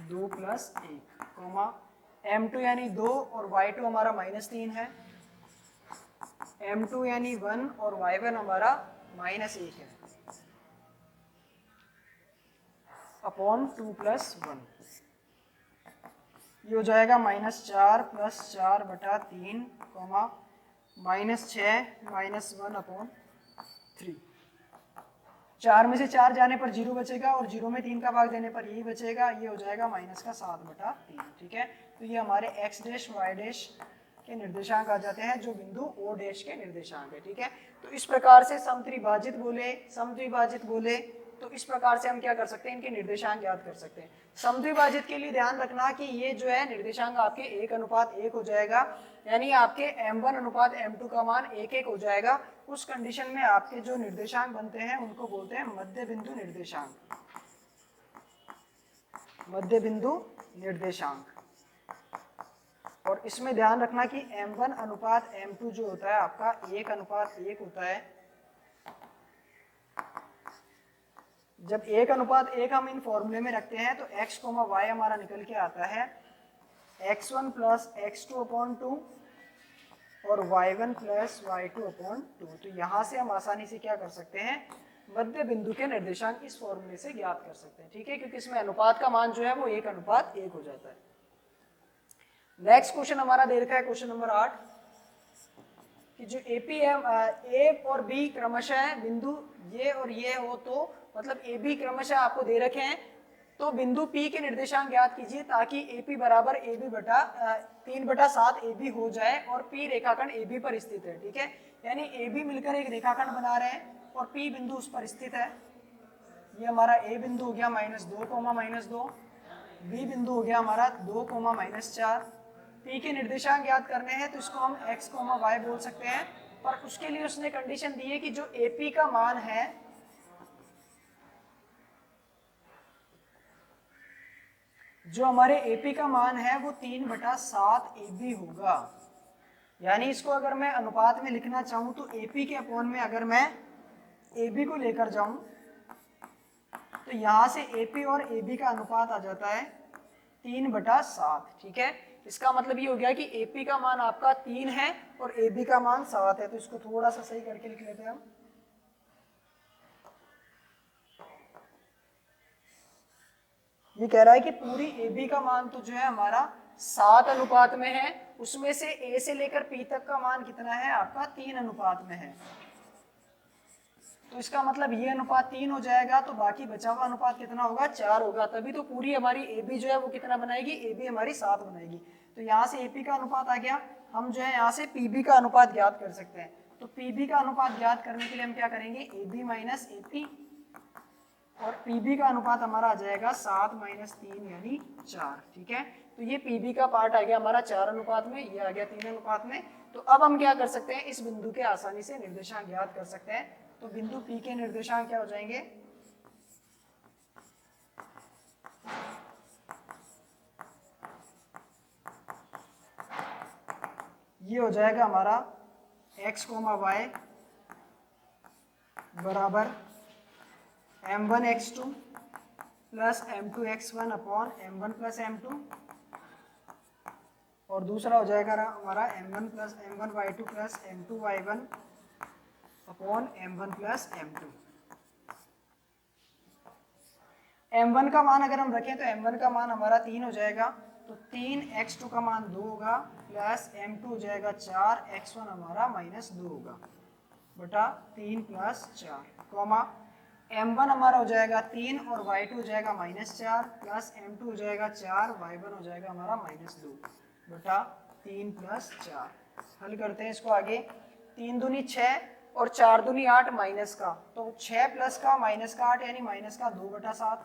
2 प्लस 1, m2 यानी 2 और y2 हमारा -3 है, m2 यानी 1 और y1 हमारा -1 है अपॉन 2 प्लस 1। ये हो जाएगा -4 प्लस 4/3, -6 -1 अपॉन 3। 4 में से 4 जाने पर 0 बचेगा और 0 में 3 का भाग देने पर यही बचेगा। ये हो जाएगा -7/3, ठीक है। तो ये हमारे x डैश y डैश के निर्देशांक आ जाते हैं, जो बिंदु O डैश के निर्देशांक है। ठीक है, तो इस प्रकार से समद्विभाजित बोले तो इस प्रकार से हम क्या कर सकते हैं, इनके निर्देशांक याद कर सकते हैं। समद्विभाजित के लिए ध्यान रखना कि ये जो है निर्देशांक आपके 1:1 हो जाएगा, यानी आपके m1:m2 का मान 1:1 हो जाएगा। उस कंडीशन में आपके जो निर्देशांक बनते हैं उनको बोलते हैं मध्य बिंदु निर्देशांक, मध्य बिंदु निर्देशांक। और इसमें ध्यान रखना कि m1:m2 जो होता है आपका 1:1 होता है। जब 1:1 हम इन फॉर्मूले में रखते हैं तो x, y हमारा निकल के आता है x1 + x2/2 और y1 + y2/2। तो यहाँ से हम आसानी से क्या कर सकते हैं, मध्य बिंदु के निर्देशांक इस फॉर्मूले से ज्ञात कर सकते हैं। ठीक है, क्योंकि इसमें अनुपात का मान जो है वो 1:1 हो जाता है। नेक्स्ट क्वेश्चन हमारा दे रखा है क्वेश्चन नंबर 8 कि जो ए और बी क्रमशः बिंदु ये और ये हो, तो मतलब ए बी क्रमशः आपको दे रखे हैं, तो बिंदु P के निर्देशांक ज्ञात कीजिए ताकि AP बराबर AB बटा 3/7 AB हो जाए और P रेखाखंड AB पर स्थित है। ठीक है, यानी AB मिलकर एक रेखाखंड बना रहे हैं और P बिंदु उस पर स्थित है। ये हमारा A बिंदु हो गया -2, -2, B बिंदु हो गया हमारा 2, -4। P के निर्देशांक ज्ञात करने हैं तो इसको हम x, y बोल सकते हैं, पर उसके लिए उसने कंडीशन दी है कि जो AP का मान है जो हमारे AP का मान है वो 3/7 AB होगा। यानी इसको अगर मैं अनुपात में लिखना चाहूं तो AP के अपॉन में अगर मैं AB को लेकर जाऊं तो यहां से AP और AB का अनुपात आ जाता है 3/7। ठीक है, इसका मतलब ये हो गया कि AP का मान आपका 3 है और AB का मान 7 है। तो इसको थोड़ा सा सही करके लिख लेते हैं हम। ये कह रहा है कि पूरी AB का मान तो जो है हमारा 7 अनुपात में है, उसमें से A से लेकर P तक का मान कितना है आपका 3 अनुपात में है। तो इसका मतलब ये अनुपात 3 हो जाएगा, तो बाकी बचा हुआ अनुपात कितना होगा, 4 होगा। तभी तो पूरी हमारी AB जो है वो कितना बनाएगी, AB हमारी 7 बनाएगी। तो यहाँ से AP का अनुपात आ गया, हम जो है यहाँ से PB का अनुपात ज्ञात कर सकते हैं। तो PB का अनुपात ज्ञात करने के लिए हम क्या करेंगे, AB - AP, और PB का अनुपात हमारा आ जाएगा 7 - 3 यानी 4। ठीक है, तो ये PB का पार्ट आ गया हमारा 4 अनुपात में, ये आ गया 3 अनुपात में। तो अब हम क्या कर सकते हैं, इस बिंदु के आसानी से निर्देशांक ज्ञात कर सकते हैं। तो बिंदु P के निर्देशांक क्या हो जाएंगे, ये हो जाएगा हमारा x, y बराबर m1x2 + m2x1 upon m1 + m2, और दूसरा हो जाएगा हमारा m1 + m1y2 + m2y1 upon m1 + m2। m1 का मान अगर हम रखें तो m1 का मान हमारा 3 हो जाएगा, तो 3x2 का मान 2 होगा प्लस m2 हो जाएगा 4, x1 हमारा -2 होगा बटा 3 + 4, कॉमा m1 हमारा हो जाएगा 3 और y2 हो जाएगा -4 प्लस m2 हो जाएगा 4, y1 हो जाएगा हमारा -2 बटा 3 + 4। हल करते हैं इसको आगे, 3 दूनी 6 और 4 दूनी 8 माइनस का, तो 6 प्लस का माइनस का 8 यानी माइनस का 2/7,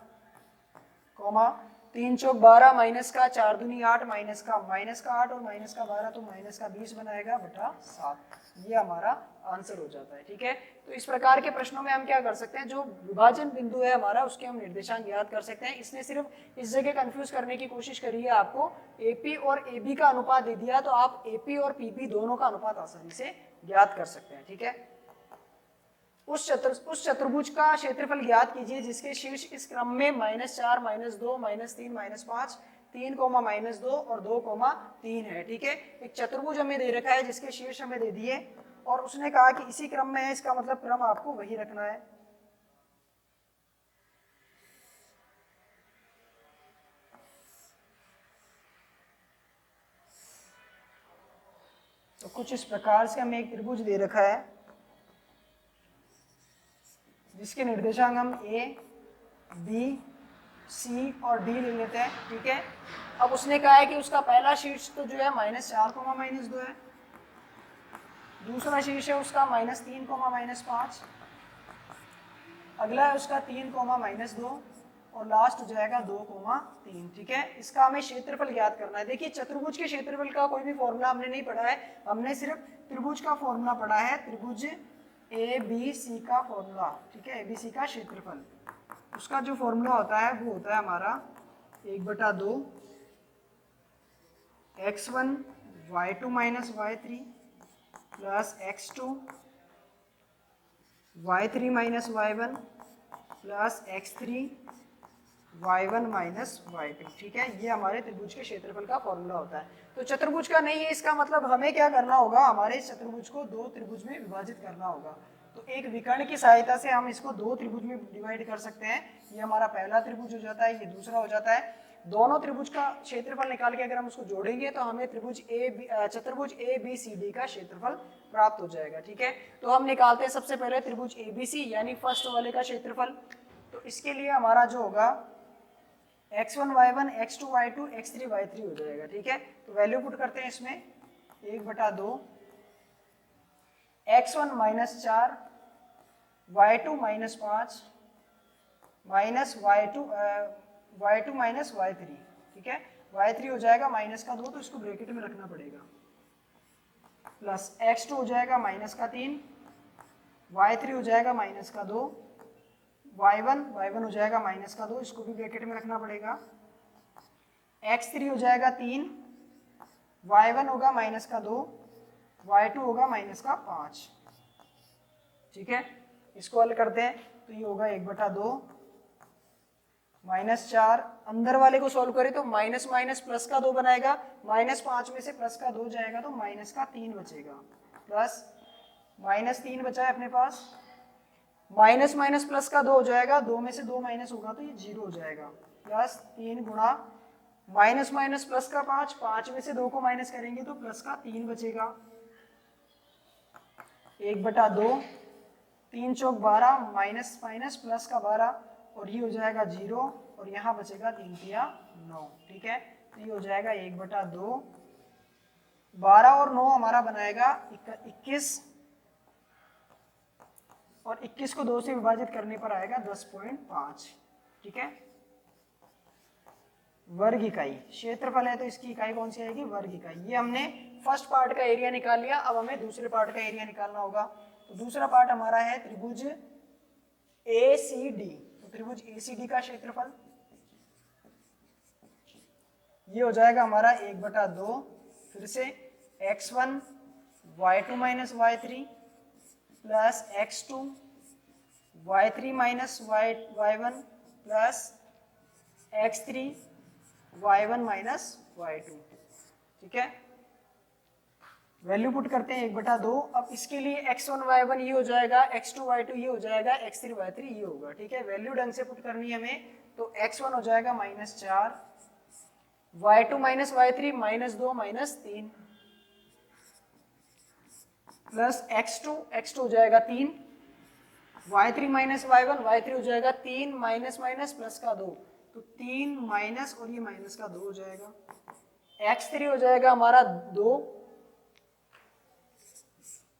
कॉमा 3 चौक 12 माइनस का 4 दूनी 8 माइनस का 8 और माइनस का 12 तो माइनस का 20 बनाएगा बटा 7। ये हमारा आंसर हो जाता है। ठीक है, तो इस प्रकार के प्रश्नों में हम क्या कर सकते हैं, जो विभाजन बिंदु है हमारा उसके हम निर्देशांक ज्ञात कर सकते हैं। इसने सिर्फ इस जगह कंफ्यूज करने की कोशिश करी है, आपको AP और AB का अनुपात दे दिया तो आप AP और PB दोनों का अनुपात आसानी से ज्ञात कर सकते हैं। ठीक है, उस चतुर्भुज का क्षेत्रफल ज्ञात कीजिए जिसके शीर्ष इस क्रम में -4, -2, -3, -5, 3, -2 और 2, 3 है। ठीक है, एक चतुर्भुज हमें दे रखा है जिसके शीर्ष हमें दे दिए और उसने कहा कि इसी क्रम में है, इसका मतलब क्रम आपको वही रखना है। तो कुछ इस प्रकार से हमें एक त्रिभुज दे रखा है जिसके निर्देशांक हम A, B, C और D ले लेते हैं। ठीक है, अब उसने कहा है कि उसका पहला शीर्ष तो जो है -4 -2 है, दूसरा शीर्ष है उसका -3 -5, अगला है उसका 3 -2 और लास्ट हो जाएगा 2 3। ठीक है, इसका हमें क्षेत्रफल ज्ञात करना है। देखिए चतुर्भुज के क्षेत्रफल का कोई भी फॉर्मूला हमने नहीं पढ़ा है, हमने सिर्फ त्रिभुज का फॉर्मूला पढ़ा है, त्रिभुज ABC का फॉर्मूला। ठीक है, ABC का क्षेत्रफल, उसका जो फॉर्मूला होता है वो होता है हमारा 1/2 x1 y2 - y3 plus x2 y3 - y1 plus x3 y1 - y2। ठीक है, ये हमारे त्रिभुज के क्षेत्रफल का फॉर्मूला होता है। तो चतुर्भुज का नहीं है, इसका मतलब हमें क्या करना होगा, हमारे चतुर्भुज को 2 त्रिभुज में विभाजित करना होगा। तो एक विकर्ण की सहायता से हम इसको 2 त्रिभुज में डिवाइड कर सकते हैं। ये हमारा पहला त्रिभुज हो जाता है, ये दूसरा हो जाता है। दोनों त्रिभुज का क्षेत्रफल निकाल के अगर हम उसको जोड़ेंगे तो हमें चतुर्भुज ABCD का क्षेत्रफल प्राप्त हो जाएगा। ठीक है, तो हम निकालते हैं सबसे पहले त्रिभुज ABC यानी फर्स्ट वाले का क्षेत्रफल। तो इसके लिए हमारा जो होगा x1 y1 x2 y2 x3 y3 हो जाएगा। ठीक है, तो वैल्यू पुट करते हैं इसमें 1/2 x1 -4 y2 -5 minus y2 y3। ठीक है, y3 हो जाएगा -2, तो इसको ब्रैकेट में रखना पड़ेगा, प्लस x2 हो जाएगा -3, y3 हो जाएगा -2, y1 हो जाएगा -2, इसको भी ब्रैकेट में रखना पड़ेगा, x3 हो जाएगा 3, y1 होगा -2, y2 होगा -5। ठीक है, इसको हल करते हैं तो ये होगा 1/2 -4, अंदर वाले को सॉल्व करें तो माइनस माइनस प्लस का 2 बनाएगा, -5 में से प्लस का 2 जाएगा तो -3 बचेगा, प्लस -3 बचा है अपने पास, माइनस माइनस प्लस का 2 हो जाएगा, 2 में से 2 माइनस होगा तो ये 0 हो जाएगा, प्लस 3 गुणा माइनस माइनस प्लस का 5, 5 में से 2 को माइनस करेंगे तो प्लस का 3 बचेगा, 1/2, 3 चौक 12, माइनस माइनस प्लस का 12 और ये हो जाएगा 0 और यहाँ बचेगा 3 तिया 9। ठीक है, तो ये हो जाएगा 1/2, 12 और 9 हमारा बनाएगा 21 और 21 को 2 से विभाजित करने पर आएगा 10.5। ठीक है, वर्ग इकाई क्षेत्रफल है तो इसकी इकाई कौन सी आएगी, वर्ग इकाई। ये हमने फर्स्ट पार्ट का एरिया निकाल लिया, अब हमें दूसरे पार्ट का एरिया निकालना होगा। तो दूसरा पार्ट हमारा है त्रिभुज ACD। तो त्रिभुज ACD का क्षेत्रफल ये हो जाएगा हमारा 1/2, फिर से x1 y2 - y3 plus x2 y3 - y1 plus x3 y1 - y2। ठीक है, वैल्यू पुट करते हैं 1/2। अब इसके लिए x1 y1 ये हो जाएगा, x2 y2 ये हो जाएगा, x3 y3 ये होगा। ठीक है, वैल्यू ढंग से पुट करनी है हमें, तो x1 हो जाएगा -4, y2 - y3 -2 -3 प्लस x2 हो जाएगा 3, y3 - y1 y3 हो जाएगा 3 माइनस माइनस प्लस का 2, तो 3 माइनस और ये माइनस का 2 हो जाएगा, x3 हो जाएगा हमारा 2,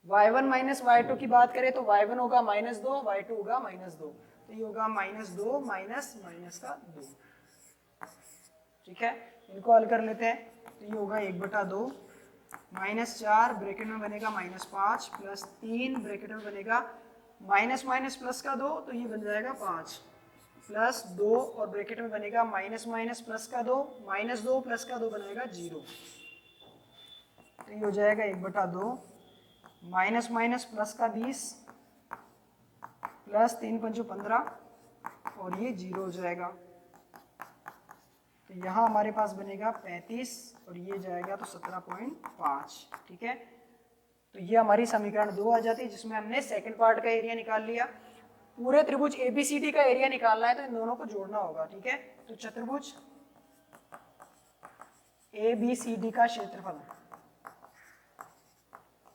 y1 - y2 की बात करें तो y1 होगा -2, y2 होगा -2, तो ये होगा -2 माइनस माइनस का 2। ठीक है, इनको हल कर लेते हैं, तो ये होगा 1/2 -4 ब्रैकेट में बनेगा -5 प्लस 3 ब्रैकेट में बनेगा माइनस माइनस प्लस का 2, तो ये बन जाएगा 5 प्लस 2 और ब्रैकेट में बनेगा माइनस माइनस प्लस का 2, -2 प्लस का 2 बनाएगा 0, तो ये हो जाएगा 1/2 माइनस माइनस प्लस का 20 प्लस 3 × 15 और ये 0 हो जाएगा, तो यहाँ हमारे पास बनेगा 35 और ये जाएगा तो 17.5। ठीक है, तो ये हमारी समीकरण 2 आ जाती है, जिसमें हमने सेकंड पार्ट का एरिया निकाल लिया। पूरे त्रिभुज ABCD का एरिया निकालना है तो इन दोनों को जोड़ना होगा। ठीक है, तो चतुर्भुज ABCD का क्षेत्रफल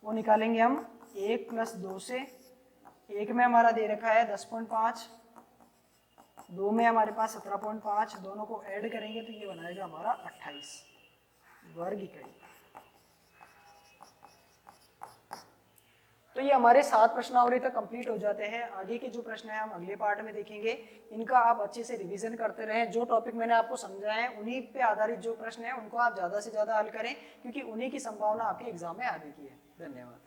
वो निकालेंगे हम 1 + 2 से। 1 में हमारा दे रखा है 10.5, 2 में हमारे पास 17.5, दोनों को ऐड करेंगे तो ये बनाएगा हमारा 28 वर्ग इकाई। तो ये हमारे 7 प्रश्नावली तक कंप्लीट हो जाते हैं। आगे के जो प्रश्न हैं हम अगले पार्ट में देखेंगे। इनका आप अच्छे से रिवीजन करते रहें। जो टॉपिक मैंने आपको समझाया है उन्हीं पे आधारित जो प्रश्न है उनको आप ज़्यादा से ज़्यादा हल करें, क्योंकि उन्हीं की संभावना आपके एग्जाम में आने की है। धन्यवाद।